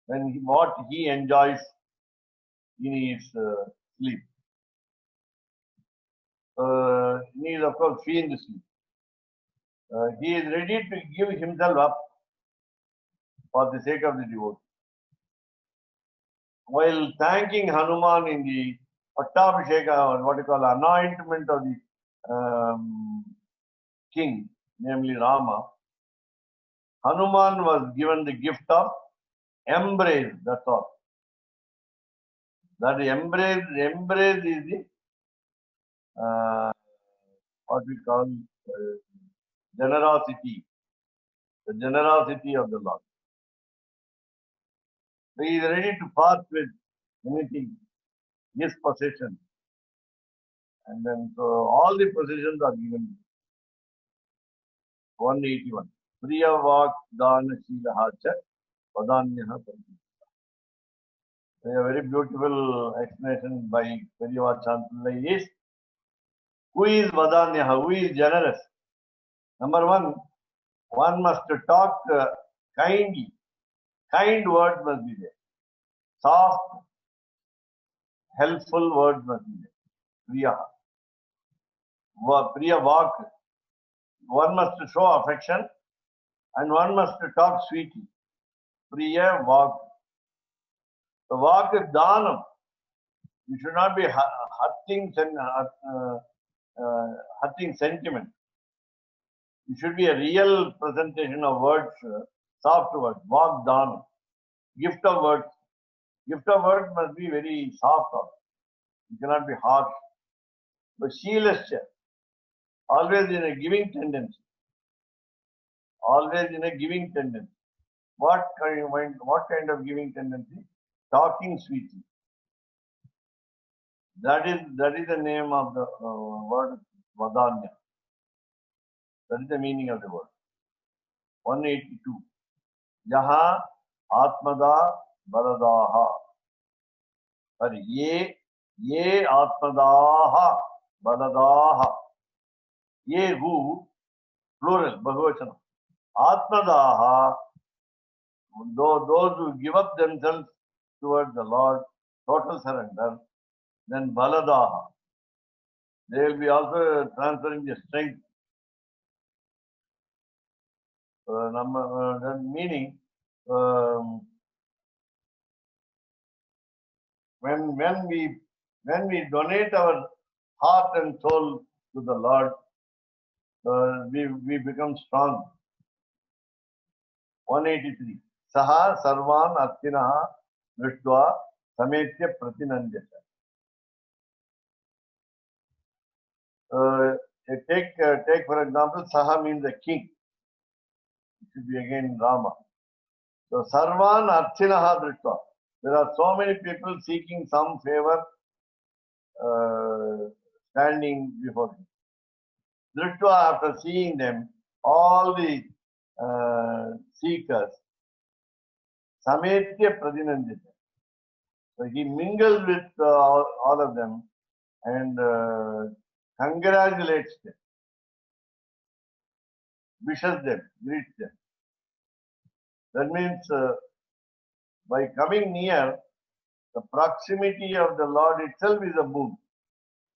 when what he enjoys in his sleep. He is of course fiend sleep. He is ready to give himself up for the sake of the devotee. While thanking Hanuman in the Pattabhisheka, or what you call anointment of the king, namely Rama, Hanuman was given the gift of embrace, that's all. That embrace is the what we call generosity, the generosity of the Lord. He is ready to part with anything, his possession. And then so all the possessions are given. 181. Priya Vak Dana Sheelaha Cha Vadanyaha Pranti. A very beautiful explanation by Periva Chantula is, who is Vadanyaha, who is generous? Number one must talk kindly. Kind words must be there. Soft, helpful words must be there. Priya Vak. One must show affection and one must talk sweetly. Priya Vak. The Vak is Dhanam. You should not be hurting sentiment. It should be a real presentation of words, soft words. Vak Dhanam. Gift of words. Gift of words must be very soft. You cannot be harsh. But Sheelasya, always in a giving tendency. Always in a giving tendency. What kind of giving tendency? Talking sweetly. That is the name of the word Vadanya. That is the meaning of the word. 182. Yaha Atmada Baladaha. Sorry, ye Atmadaha Baladaha. Ye who, plural, Bahuvachana. Atmadaha, those who give up themselves towards the Lord, total surrender, then Baladaha. They will be also transferring the strength. Meaning, when we donate our heart and soul to the Lord, we become strong. 183. Saha Sarvan Artinaha Vishtva Sametya Pratinandyata. Take for example, Saha means the king. It should be again Rama. So Sarvan Artinaha Vishtva. There are so many people seeking some favor, standing before him. Drishtva, after seeing them, all the seekers, Sametya Pradinandita. So he mingles with all of them and congratulates them, wishes them, greets them. That means by coming near, the proximity of the Lord itself is a boon.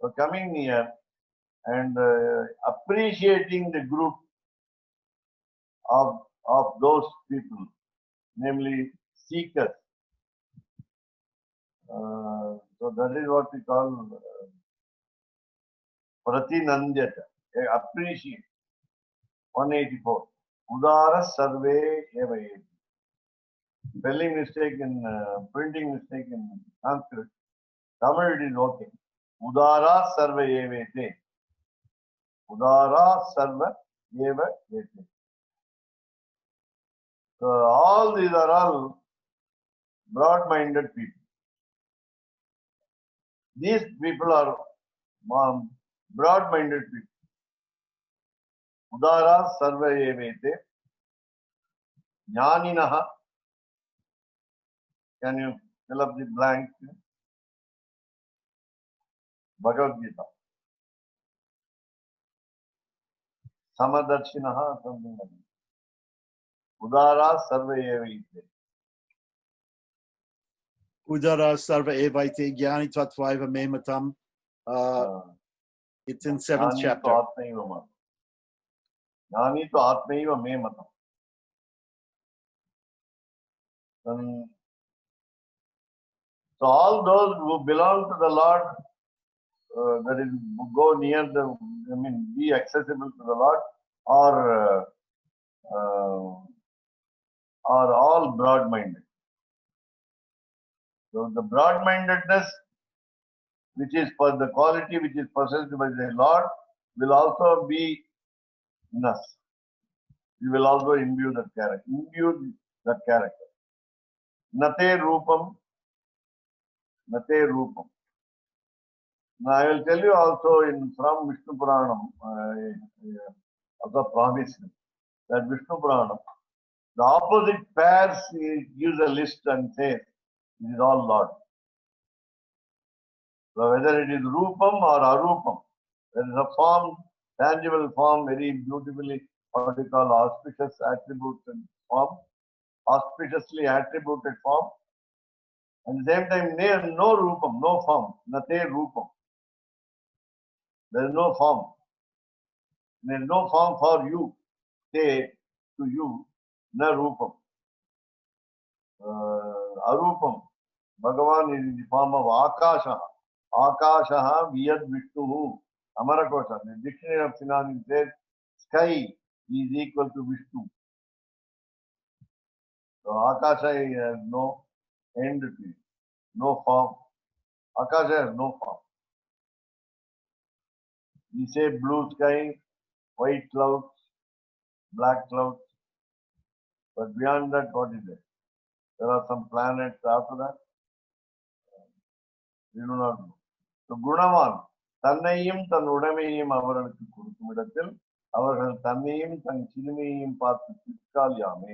So coming near and appreciating the group of those people, namely seekers. So that is what we call Pratinandyata, appreciate. 184. Udara Sarve Evayeti. Spelling mistake in printing mistake in Sanskrit. Tamil it is okay. Udara Sarva Evete. Udara Sarva Evete. So all these are all broad-minded people. These people are broad-minded people. Udara sarva evete jnaninaha. Can you fill up the blank? Bhagavad Gita. Samadarshinaha, something like that. Udara sarva evete. Udara sarva evaite jnani tatvaiva mematam. It's in 7th chapter. Jnani to atmaiva me matam. So all those who belong to the Lord, that is, go near the, be accessible to the Lord, are all broad-minded. So the broad-mindedness, which is for the quality which is possessed by the Lord, will also be in us. We will also imbue that character. Nate rupam. Nate rupam. Now I will tell you also from Vishnu Puranam, also promised that Vishnu Puranam, the opposite pairs gives a list and says, it is all Lord. So whether it is rupam or arupam, there is a form, tangible form, very beautifully, what we call auspicious attributed form, auspiciously attributed form. And at the same time, no rupam, no form, nate rupam. There is no form. There is no form for you. Say to you, na rupam. Arupam. Bhagavan is in the form of Akasha. Akasha Vyad Vishnu. Amarakosha. The dictionary of synonyms says sky is equal to Vishnu. So Akasha has no end to it, no form. Akasha has no form. We say blue sky, white clouds, black clouds. But beyond that, what is it? There are some planets after that. We do not know. So Gunavan, தன்னையும் தன் உடைமையும் அவர்களுக்கு கொடுக்கும் இடத்தில் அவர்கள் தன்னையும் தன் சிறுமையையும் பார்த்து பிற்காலியாமே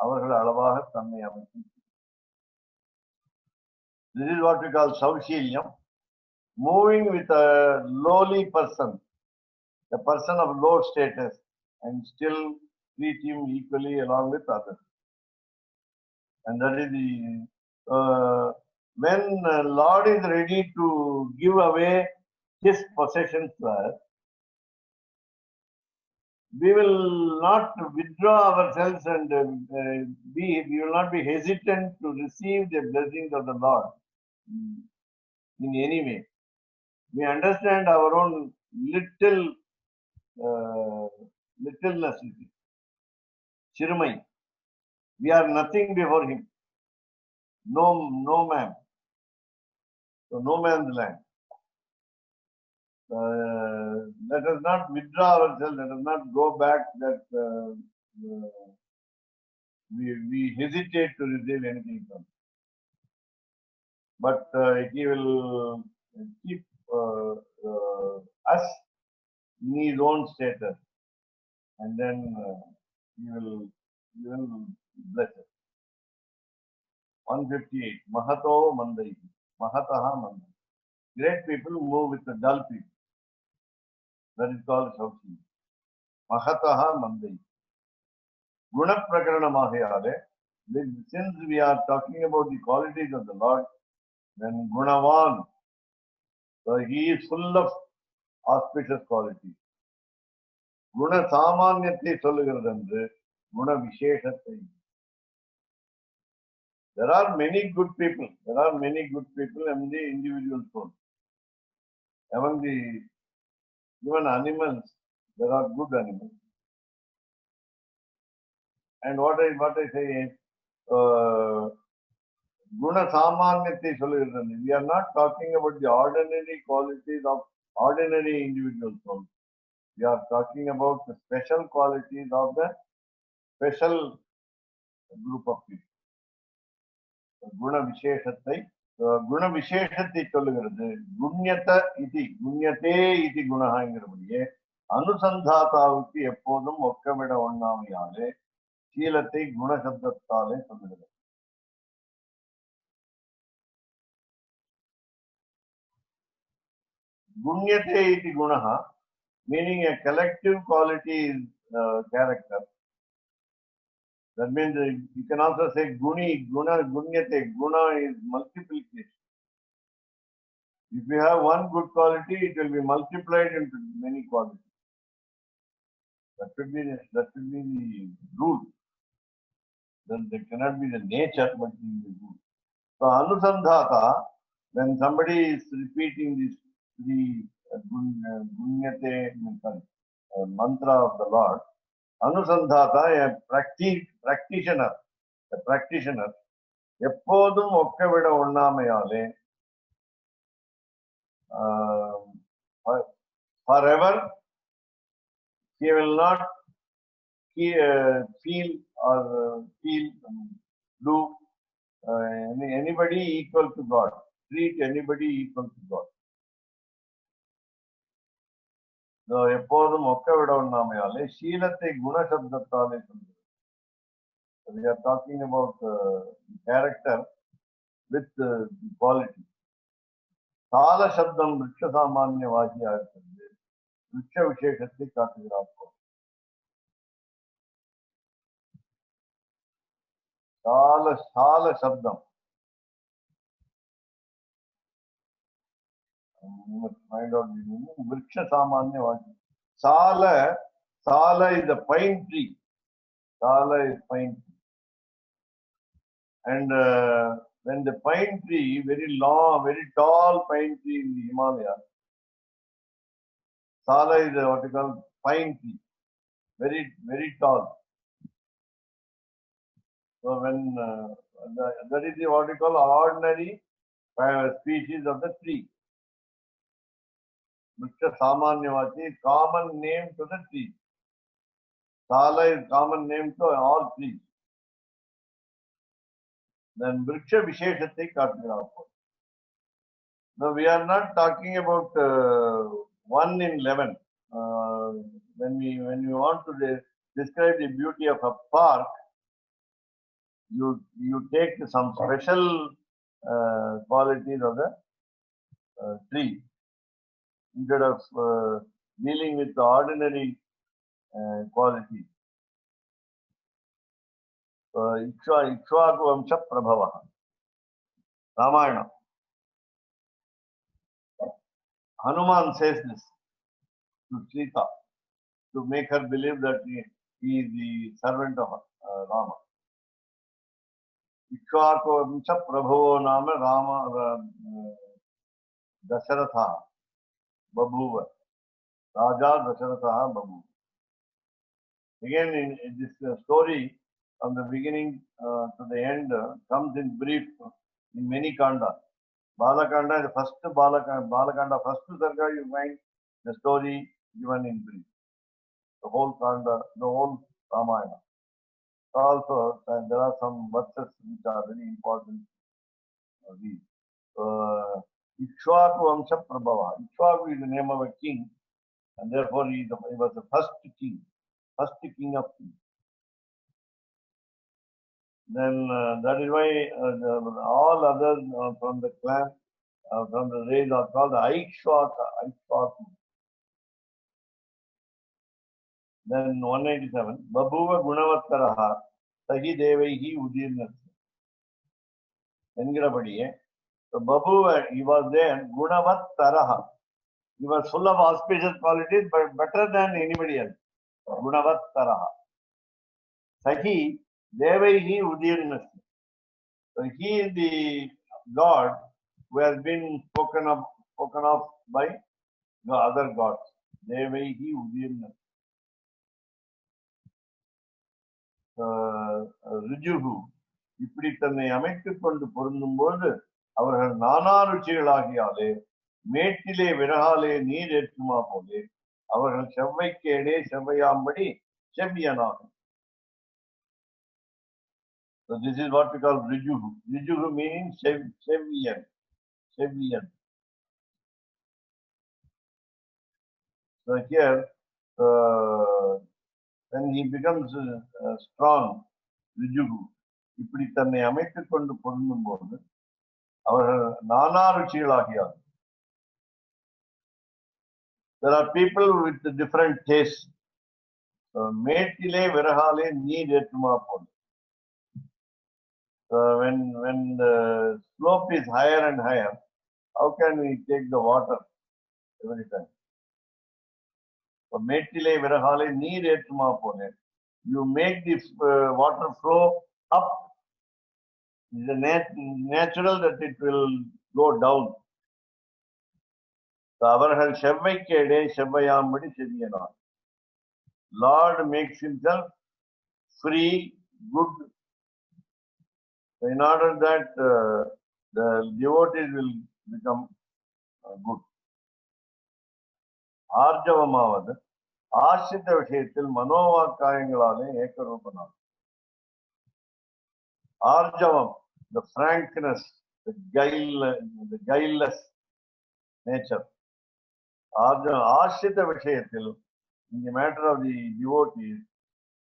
அவர்கள் அளவாக தன்னை அமைத்து. This is what we call Saushilyam. Moving with a lowly person, a person of low status, and still treat him equally along with others. And that is the when Lord is ready to give away His possessions to us, we will not withdraw ourselves and we will not be hesitant to receive the blessings of the Lord in any way. We understand our own littleness. Chirumai. We are nothing before Him. No man. So no man's land. Let us not withdraw ourselves. Let us not go back that we hesitate to receive anything from Him. But He will keep us in His own status, and then He will bless us. 158. Mahato Mandai. Mahataha Mandai. Great people move with the dull people. That is called Shauki. Mahataha Mandai. Guna Prakarana Mahayale. Since we are talking about the qualities of the Lord, then Gunavan. So He is full of auspicious qualities. Guna Samanyate Solugiradandre. Guna Visheshatai. There are many good people. There are many good people among the individual soul. Among the even animals, there are good animals. And what I say is, Guna Samanyate Solugiradandre. We are not talking about the ordinary qualities of ordinary individual souls. We are talking about the special qualities of the special group of people. குண விசேஷத்தை குண விசேஷத்தை சொல்லுகிறது. குண்யத இதி குண்யதே இதி குணஹாங்கிறபடியே அனுசந்தாதாவுக்கு எப்போதும் ஒக்கவிட ஒண்ணாமையாலே சீலத்தை குணசப்தத்தாலே சொல்லுகிறது. Gunyate iti gunaha, meaning a collective quality is character. That means you can also say guni, guna, gunyate. Guna is multiplication. If you have one good quality, it will be multiplied into many qualities. That should be the rule. Then there cannot be the nature, but the rule. So anusandhata, when somebody is repeating this the gunyate mantra of the Lord, anusandhata, a practitioner, எப்போதும் ஒக்கவிட ஒண்ணாமையாலே forever he will not feel or do anybody equal to God, treat anybody equal to God. எப்போதும் ஒக்கவிட ஒண்ணாமையாலே சீலத்தை குணசப்தத்தாலே சொல்கிறது. We are talking about character with quality. கால சப்தம் விருட்ச சாமானிய வாசியா இருக்கிறது. விருட்ச விசேஷத்தை காட்டுகிறார். கால சப்தம் find out the meaning. Vriksha Samanya Vachi. Sala is a pine tree. Sala is pine tree. And when the pine tree, very long, very tall pine tree in the Himalaya, Sala is what you call pine tree. Very, very tall. So when that is what you call ordinary species of the tree. Vriksha Samanyavati is common name to the tree. Sala is common name to all trees. Then Vriksha Visheshatai Kartirapo. Now we are not talking about 1 in 11. When you want to describe the beauty of a park, you take some special qualities of the tree. Instead of dealing with the ordinary quality. Ikshvaku Vamsha Prabhava. Ramayana. Hanuman says this to Sita to make her believe that he is the servant of Rama. Ikshvaku Vamsha Prabhavo Nama Rama Dasharatha Babuva. Raja Dasharatha Babu. Again, in this story, from the beginning to the end, comes in brief in many kanda. Balakanda, the first Balakanda, first sarga, you find the story given in brief. The whole kanda, the whole Ramayana. Also, there are some verses which are very important. Ikshvaku Vamsha Prabhava. Ikshvaku is the name of a king, and therefore he was the first king of kings. Then that is why all others from the clan, from the race are called Aikshvaku. Then 187. Babuva Gunavattaraha Sahi Devaihi Udirnasya. Engrabadiye. So Babuva, he was there, Gunavattaraha. He was full of auspicious qualities, but better than anybody else. Gunavattaraha. Sahi Devaihi Udirnasya. So he is the God who has been spoken of by the other gods. Devaihi Udirnasya. Rijuhu. இப்படி தன்னை அமைத்துக் கொண்டு பொருந்தும்போது அவர்கள் நானா ருச்சிகளாகியாலே மேட்டிலே விறகாலே நீர் ஏற்றுமா போலே அவர்கள் செவ்வைக்கேடே செவ்வையாம்படி செவ்வியனாகும். So this is what we call Rijuhu. Rijuhu meaning Seviyan. Seviyan. So here, when he becomes strong, Rijuhu, இப்படி தன்னை அமைத்துக் கொண்டு பொருந்தும் போது அவர்கள் நானா ருச்சிகளாகியார். There are people with different tastes. மேட்டிலே விறகாலே நீர் ஏற்றுமா போல். When the slope is higher and higher, how can we take the water every time? So மேட்டிலே விறகாலே நீர் ஏற்றுமா போல. You make this water flow up. It is natural that it will go down. So அவர்கள் செவ்வைக்கேடே செவ்வையாம்படி செவியனார். Lord makes himself free, good. So in order that the devotees will become good. ஆர்ஜவமாவது ஆசிரித்த விஷயத்தில் மனோவாக்காயங்களாலே ஏகரூபனார். Arjavam, the frankness, the guileless nature. Ashrita Vishayatil, in the matter of the devotees,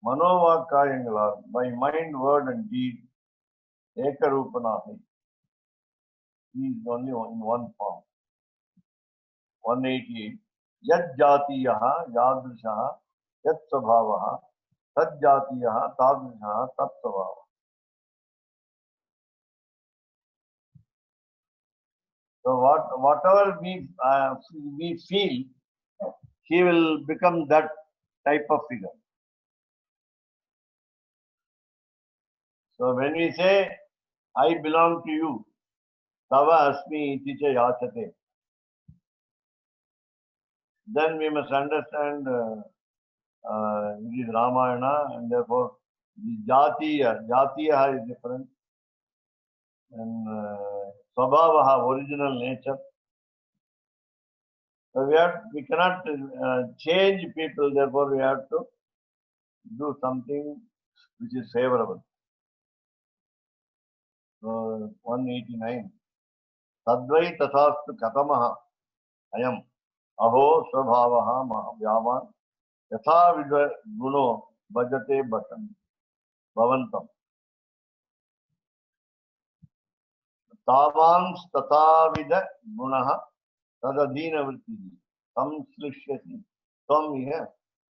Manovakayangalar, by mind, word, and deed, Ekarupanahi. He is only in one form. 188. Yad Jatiyaha, Yadrishaha, Yad Sabhavaha, Tad Jatiyaha, Tadrishaha, Tat Sabhavaha. So whatever we feel, he will become that type of figure. So when we say, I belong to you, Tava Asmi Iti Cha Yachate, then we must understand it is Ramayana, and therefore the Jatiya is different, and Swabhavaha, original nature. So we cannot change people, therefore we have to do something which is favorable. 189. Sadvai tathastu katamaha ayam aho swabhavaha mahavyavan yatha vidva guno bhajate bhavantam. Tavams tathavida gunaha tadadhina vritti samslishyasi tvam iha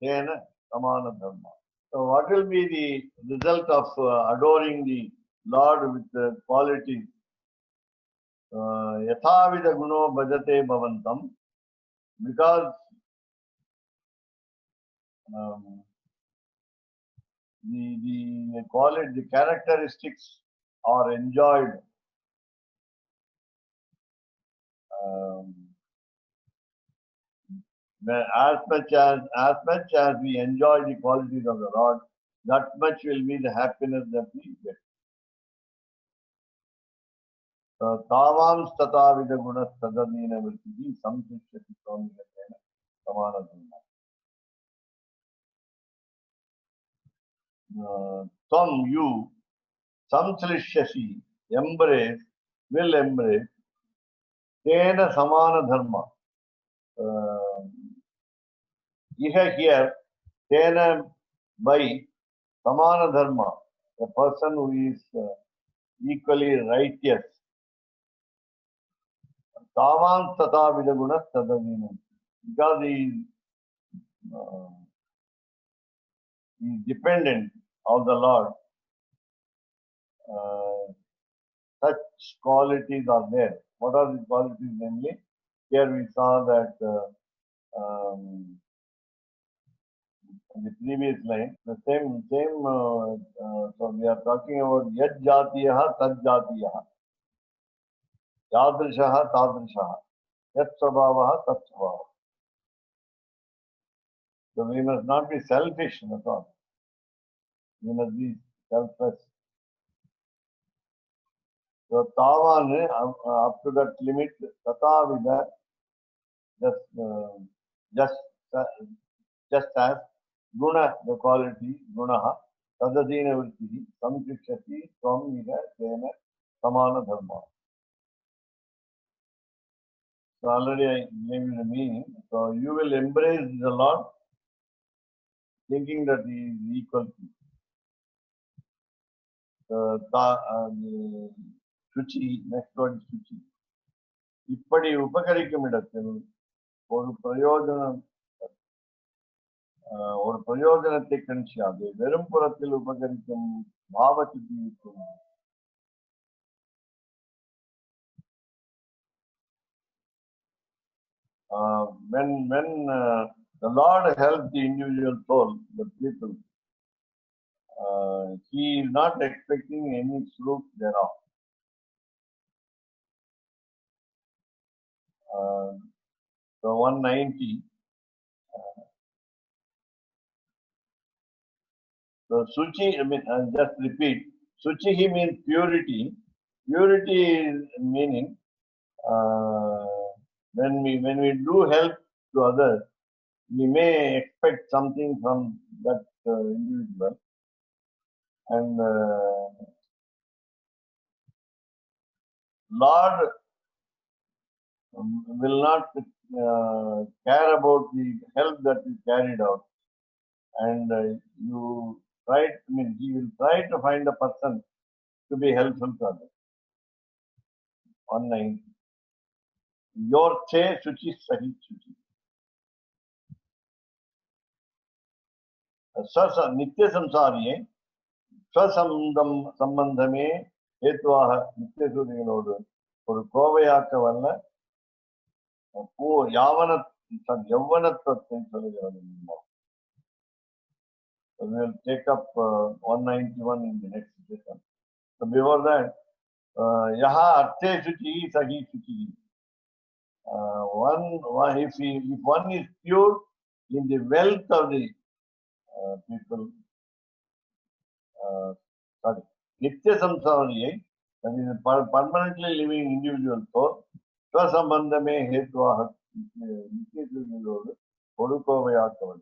tena samana dharma. So what will be the result of adoring the Lord with the qualities? Yathavida guno bhajate bhavantam, because the quality, the characteristics are enjoyed as much as we enjoy the qualities of the Lord, that much will be the happiness that we get. Tavams tatavida gunas tadadina vritti samsrishyati swamiyatena samana dharma. Some you samsrishyasi, embrace, will embrace, tena samana dharma. Here, tena by samana dharma, a person who is equally righteous. Tavan tata vidaguna tadavina. Because he is dependent of the Lord. Such qualities are there. What are the qualities namely? Here we saw that in the previous line, the same. So we are talking about yad jatiyaha, tad jatiyaha, yadrishaha, tadrishaha, yat sabhavaha, tat sabhavaha. So we must not be selfish at all. We must be selfless. So tavan up to that limit, tatavida, just as guna, the quality, gunaha, तदधीनवृत्तिः संशिक्षति त्वम् इह तेन समानधर्मः. So already I gave you the meaning. So you will embrace the Lord thinking that he is equal to Shuchi, next word is Shuchi. இப்படி உபகரிக்கும் இடத்தில் ஒரு பிரயோஜனத்தை கணிச்சாது வெறும் புறத்தில் உபகரிக்கும் பாவசுத்தி இருக்கும். When the Lord helps the individual soul, the people, he is not expecting any fruit thereof. So 190. So Suchi, I mean, I'll just repeat. Suchi he means purity. Purity is meaning when we do help to others, we may expect something from that individual, and Lord will not care about the help that you carried out, and you try. I mean, he will try to find a person to be helpful to others. 190. Your che Suchi Sahi Suchi. नित्य संसारिये स्वसंबंधமே हेतुवाக நித்திய சூரியனோடு ஒரு கோவையாக்க வல்ல யௌவனத்துவத்தை சொல்லுகிறது. We will take up 191 in the next session. So before that, yaha arthe suchi sahi suchi. If one is pure in the wealth of the people, nitya samsariye, that is permanently living individual soul, swasambandhame hetuvaha nitya suriyodu odukovayakkavan.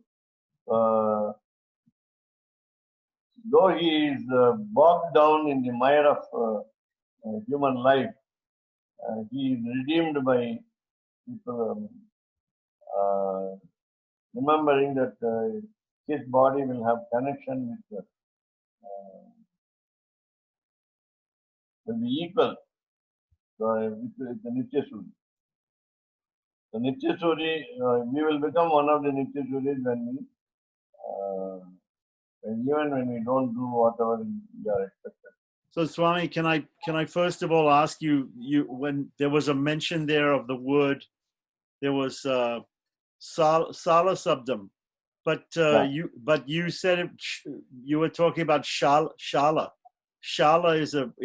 Though he is bogged down in the mire of human life, he is redeemed by people remembering that his body will have connection with will be equal with the Nitya Suri. The Nitya Suri, we will become one of the Nitya Suris even when we don't do whatever we are expected. So Swami, can I first of all ask you when there was a mention there of the word, there was Sala Sabdam, but you said you were talking about Shala. Shala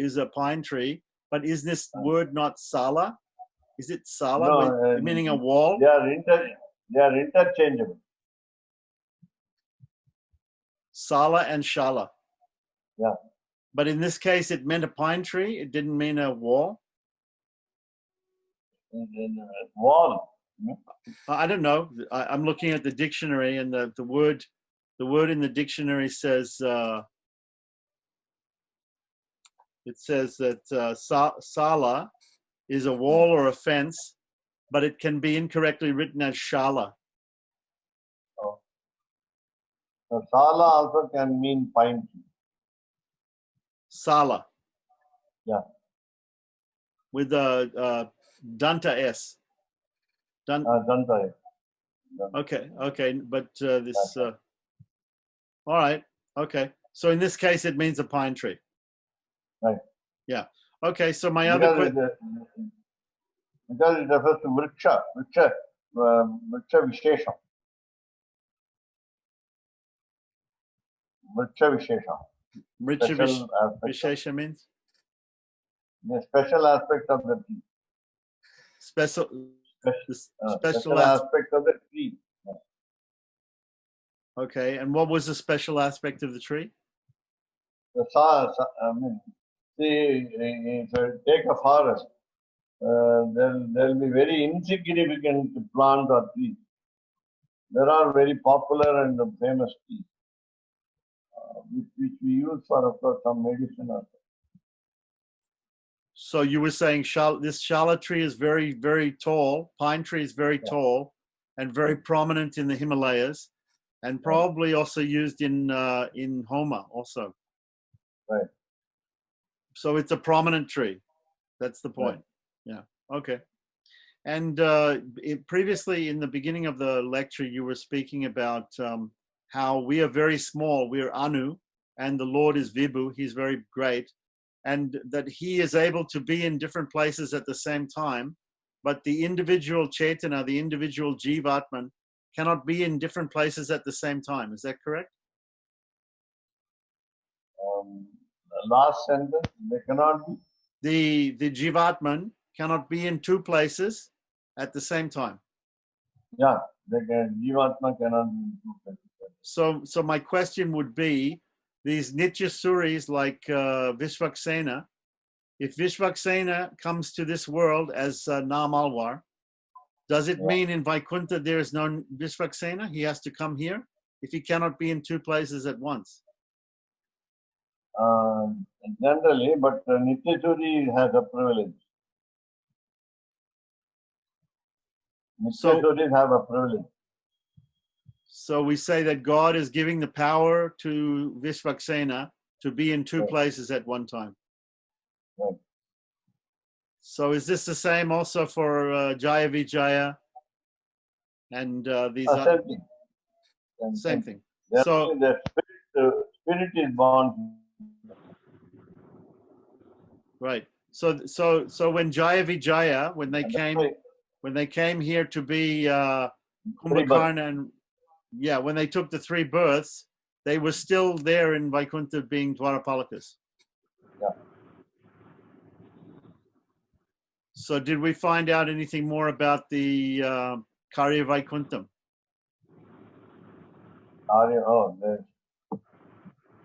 is a pine tree, but is this word not Sala? Is it Sala, No, meaning a wall? They are interchangeable. Sala and Shala. Yeah. But in this case, it meant a pine tree. It didn't mean a wall. Wall. I don't know. I'm looking at the dictionary, and the word in the dictionary says it says that Sala is a wall or a fence, but it can be incorrectly written as Shala. Oh. So Sala also can mean pine tree. Sala. Yeah. With a Danta S. Danta S. Okay, but this. All right. Okay. So in this case, it means a pine tree. Right. Yeah. Okay. So my other question. Because it refers to vriksha vishesha. Vriksha vishesha. Vishesha means? The special aspect of the tree. Special aspect of the tree. Okay, and what was the special aspect of the tree? If you take a forest, there'll be very insignificant plant or trees. There are very popular and famous trees. which we use for, of course, some medicine also. So you were saying this shala tree is very, very tall. Pine tree is very tall and very prominent in the Himalayas, and probably also used in Homa also. Right. So it's a prominent tree. That's the point. Right. Yeah. Okay. And previously, in the beginning of the lecture, you were speaking about how we are very small. We are Anu, and the Lord is Vibhu. He's very great, and that He is able to be in different places at the same time. But the individual Chaitana, the individual Jivatman, cannot be in different places at the same time. Is that correct? The last sentence, they cannot be. The Jivatman cannot be in two places at the same time. Yeah, Jivatma cannot be in two places. So my question would be, these Nitya Suris like Vishvaksena, if Vishvaksena comes to this world as Namalwar, does it mean in Vaikuntha there is no Vishvaksena? He has to come here if he cannot be in two places at once? Generally, but Nityachuri has a privilege. Nityachuris have a privilege. So we say that God is giving the power to Vishvaksena to be in two places at one time. Right. So is this the same also for Jaya Vijaya and these Same thing. Same thing. So the spirit is born. Right. So when Jaya Vijaya, when they came here to be Kumbhakarna, and when they took the three births, they were still there in Vaikuntha being Dwarapalakas. Yeah. So did we find out anything more about the Karya Vaikuntham?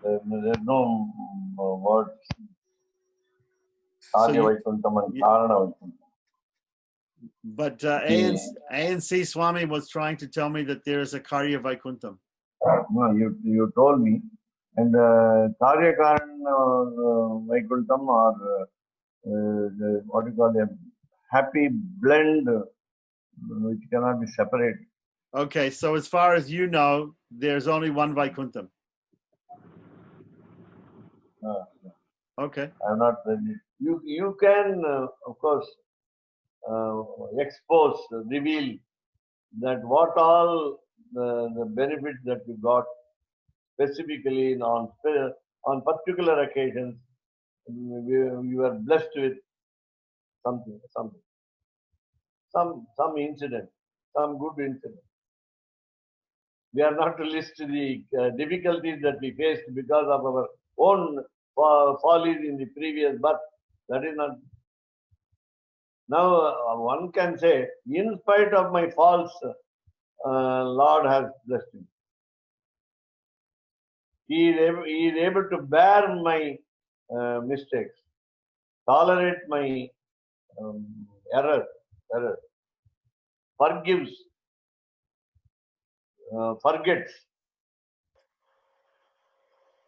There's no word. Karya Vaikuntham and Karana Vaikuntham. But A.N.C. Swami was trying to tell me that there is a Karya Vaikuntham. No, you told me. And Karya Vaikuntham or what you call a happy blend which cannot be separated. Okay, so as far as you know, there's only one Vaikuntham. Okay. I'm not ready. You can, of course, expose, reveal that what all the benefits that you got specifically on particular occasions, you are blessed with something, some incident, some good incident. We are not to list the difficulties that we faced because of our own follies in the previous birth. That is not. Now one can say, in spite of my faults, Lord has blessed me. He is able to bear my mistakes, tolerate my error, forgives, forgets,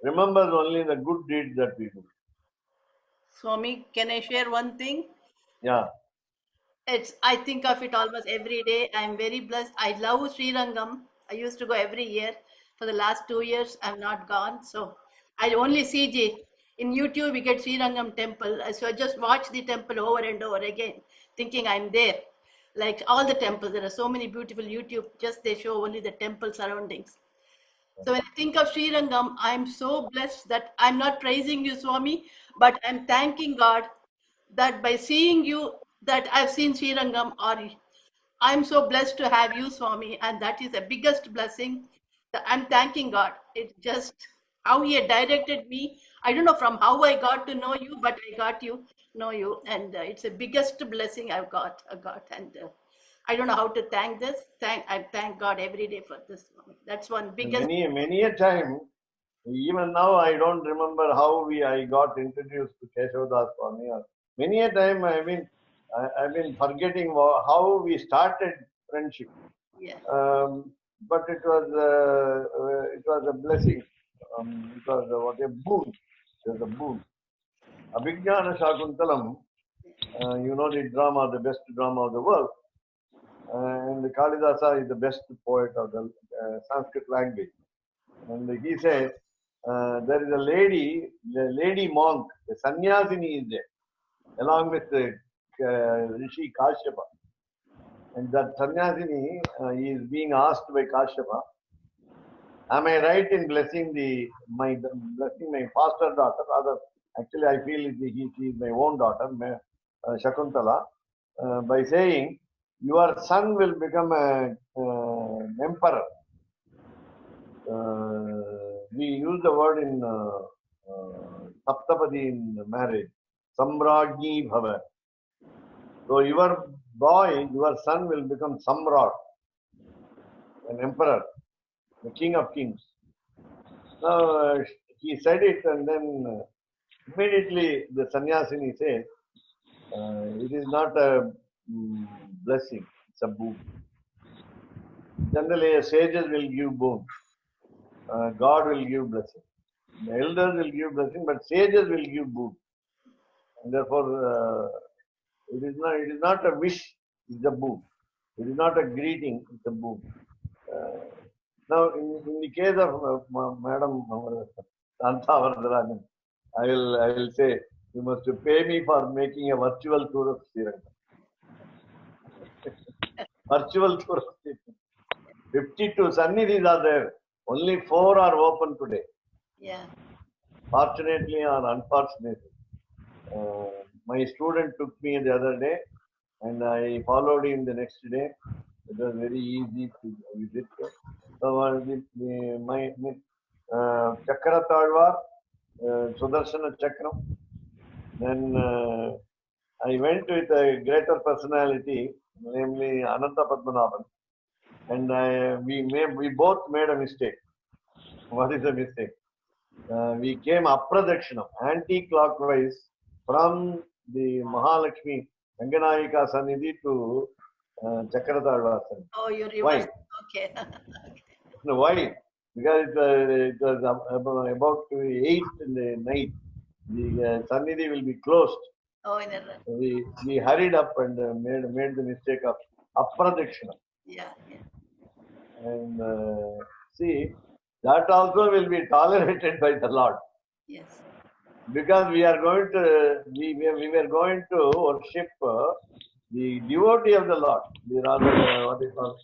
remembers only the good deeds that we do. Swami, can I share one thing? Yeah. I think of it almost every day. I'm very blessed. I love Sri Rangam. I used to go every year. For the last 2 years, I'm not gone. So I only see in YouTube, we get Sri Rangam temple. So I just watch the temple over and over again, thinking I'm there. Like all the temples, there are so many beautiful YouTube, just they show only the temple surroundings. So when I think of Sri Rangam, I'm so blessed that I'm not praising you, Swami, but I'm thanking God that by seeing you, that I've seen Sri Rangam, or I'm so blessed to have you, Swami, and that is the biggest blessing. I'm thanking God. It's just how He had directed me. I don't know from how I got to know you, but I got to know you, and it's the biggest blessing I've got. And I don't know how to thank this. I thank God every day for this. That's one biggest. Many a time, even now I don't remember how I got introduced to Keshavdas Swami. Many a time, I've been forgetting how we started friendship. Yeah. But it was a blessing because what a boon. There's a boon. Abhijnana Shakuntalam, you know the drama, the best drama of the world. And Kalidasa is the best poet of the Sanskrit language. And he says, there is a lady monk, a sannyasini is there, along with Rishi Kashyapa. And that sannyasini is being asked by Kashyapa, am I right in blessing my foster daughter? Rather, actually, I feel she is my own daughter, Shakuntala, by saying, your son will become an emperor. We use the word in Saptapadi in marriage, Samrajni Bhava. So your boy, your son will become Samrat, an emperor, the king of kings. Now he said it, and then immediately the sannyasini says, it is not a blessing, it's a boon. Generally, sages will give boon. God will give blessing. The elders will give blessing, but sages will give boon. And therefore, it is not a wish, it's a boon. It is not a greeting, it's a boon. Now, in the case of Madam Santa Varadarajan, I will say, you must pay me for making a virtual tour of Sri Lanka. Virtual tour of Sri Lanka. 52 sannidhis are there. Only 4 are open today. Yeah. Fortunately or unfortunately. My student took me the other day and I followed him the next day. It was very easy to visit. So my Chakra Talwar, Sudarshana Chakram. Then I went with a greater personality, namely Ananta Padmanabhan. And we both made a mistake. What is the mistake? We came Apraдаkshinam, anti-clockwise, from the Mahalakshmi Ranganayika Sannidhi to Chakratalwar Sannidhi. Oh, you reversed. Why? Okay. No, why? Because it was about 8 in the night. The Sannidhi will be closed. Oh, in a We hurried up and made the mistake of Apradakshinam. yeah, yeah. And see, that also will be tolerated by the Lord. Yes. Because we are going to, we were going to worship the devotee of the Lord, the rather, what is called,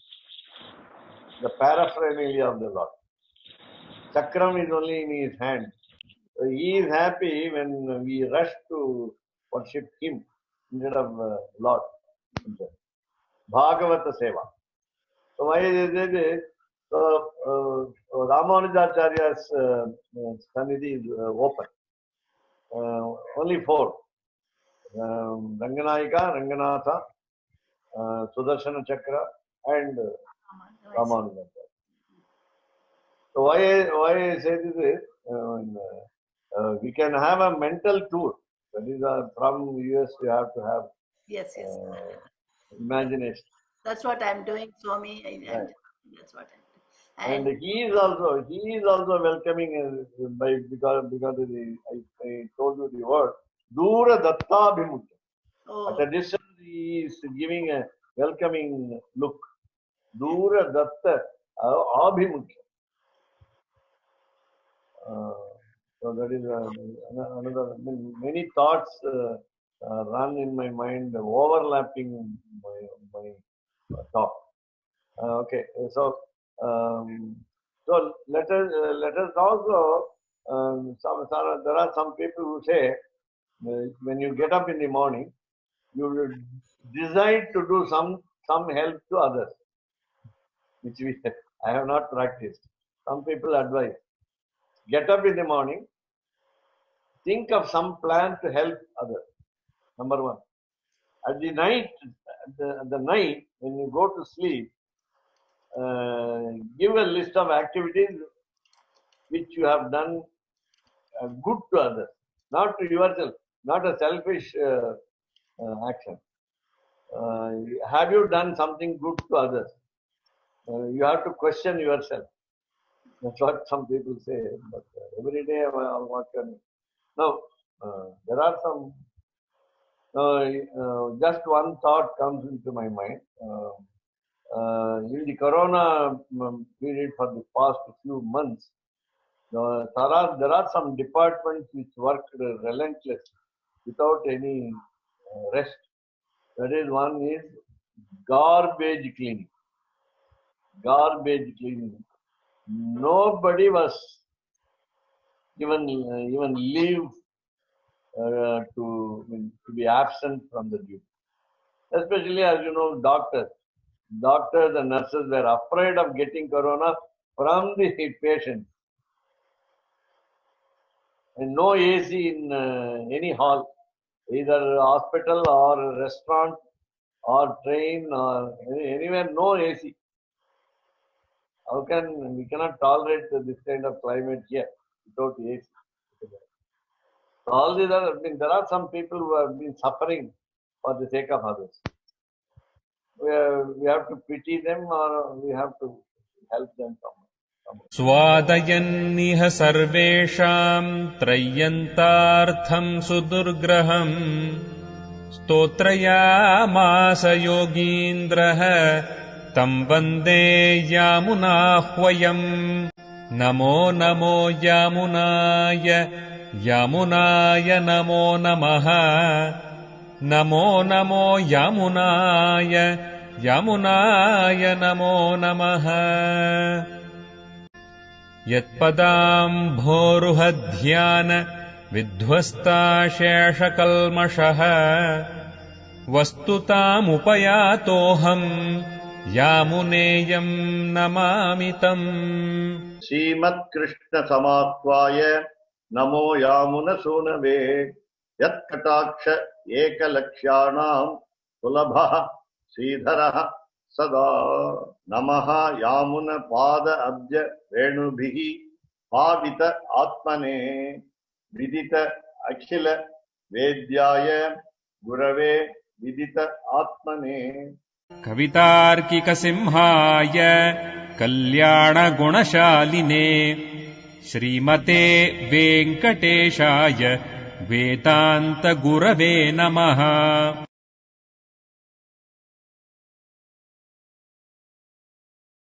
the paraphernalia of the Lord. Chakram is only in his hand. So he is happy when we rush to worship him instead of Lord. Bhagavata Seva. So why is it? So Ramanujacharya's Sannidhi is open. Only 4. Ranganayika, Ranganatha, Sudarshana Chakra, and Ramanujacharya. So why I say this is, we can have a mental tour. That is from US you have to have Yes, yes. imagination. That's what I'm doing, Swami. Right. That's what I'm doing. And he is also welcoming because I told you the word Dura Datta Bhimukya. Oh, At a distance he is giving a welcoming look. Dura Datta Abhimukya. So that is another. Many thoughts run in my mind, overlapping my talk. Okay, so let us also. There are some people who say when you get up in the morning, you will decide to do some help to others, which I have not practiced. Some people advise. Get up in the morning, think of some plan to help others. Number 1. At the night, the night when you go to sleep, give a list of activities which you have done good to others, not to yourself, not a selfish action. Have you done something good to others? You have to question yourself. That's what some people say. But every day, what can now? There are some. Just one thought comes into my mind. In the Corona period for the past few months, there are some departments which worked relentless without any rest. That is, one is garbage cleaning. Garbage cleaning. Nobody was even leave to be absent from the duty. Especially, as you know, doctors and nurses were afraid of getting corona from the patients. And no AC in any hall, either hospital or restaurant or train or anywhere, no AC. We cannot tolerate this kind of climate here without AC. All these are, there are some people who have been suffering for the sake of others. We have to pity them or we have to help them somehow. स्वादयन्निह सर्वेषाम् त्रय्यन्तार्थम् सुदुर्ग्रहम् स्तोत्रयामास योगीन्द्रः तम् वन्दे यामुनाह्वयम् नमो नमो यामुनाय यामुनाय नमो नमः नमो नमो यामुनाय यामुनाय नमो नमः यत्पदाम्भोरुहध्यान विध्वस्ताशेषकल्मषः वस्तुतामुपयातोऽहम् यामुनेयम् नमामि तम् श्रीमत्कृष्ण समाह्वाय नमो यामुनसूनवे यत्कटाक्ष एकलक्ष्याणां सुलभः श्रीधरः सदा नमः यामुन पाद अब्ज रेणुभिः पावित आत्मने विदित अखिल वेद्याय गुरवे विदित आत्मने कवितार्किकसिंहाय कल्याणगुणशालिने श्रीमते वेङ्कटेशाय वेदान्तगुरवे नमः।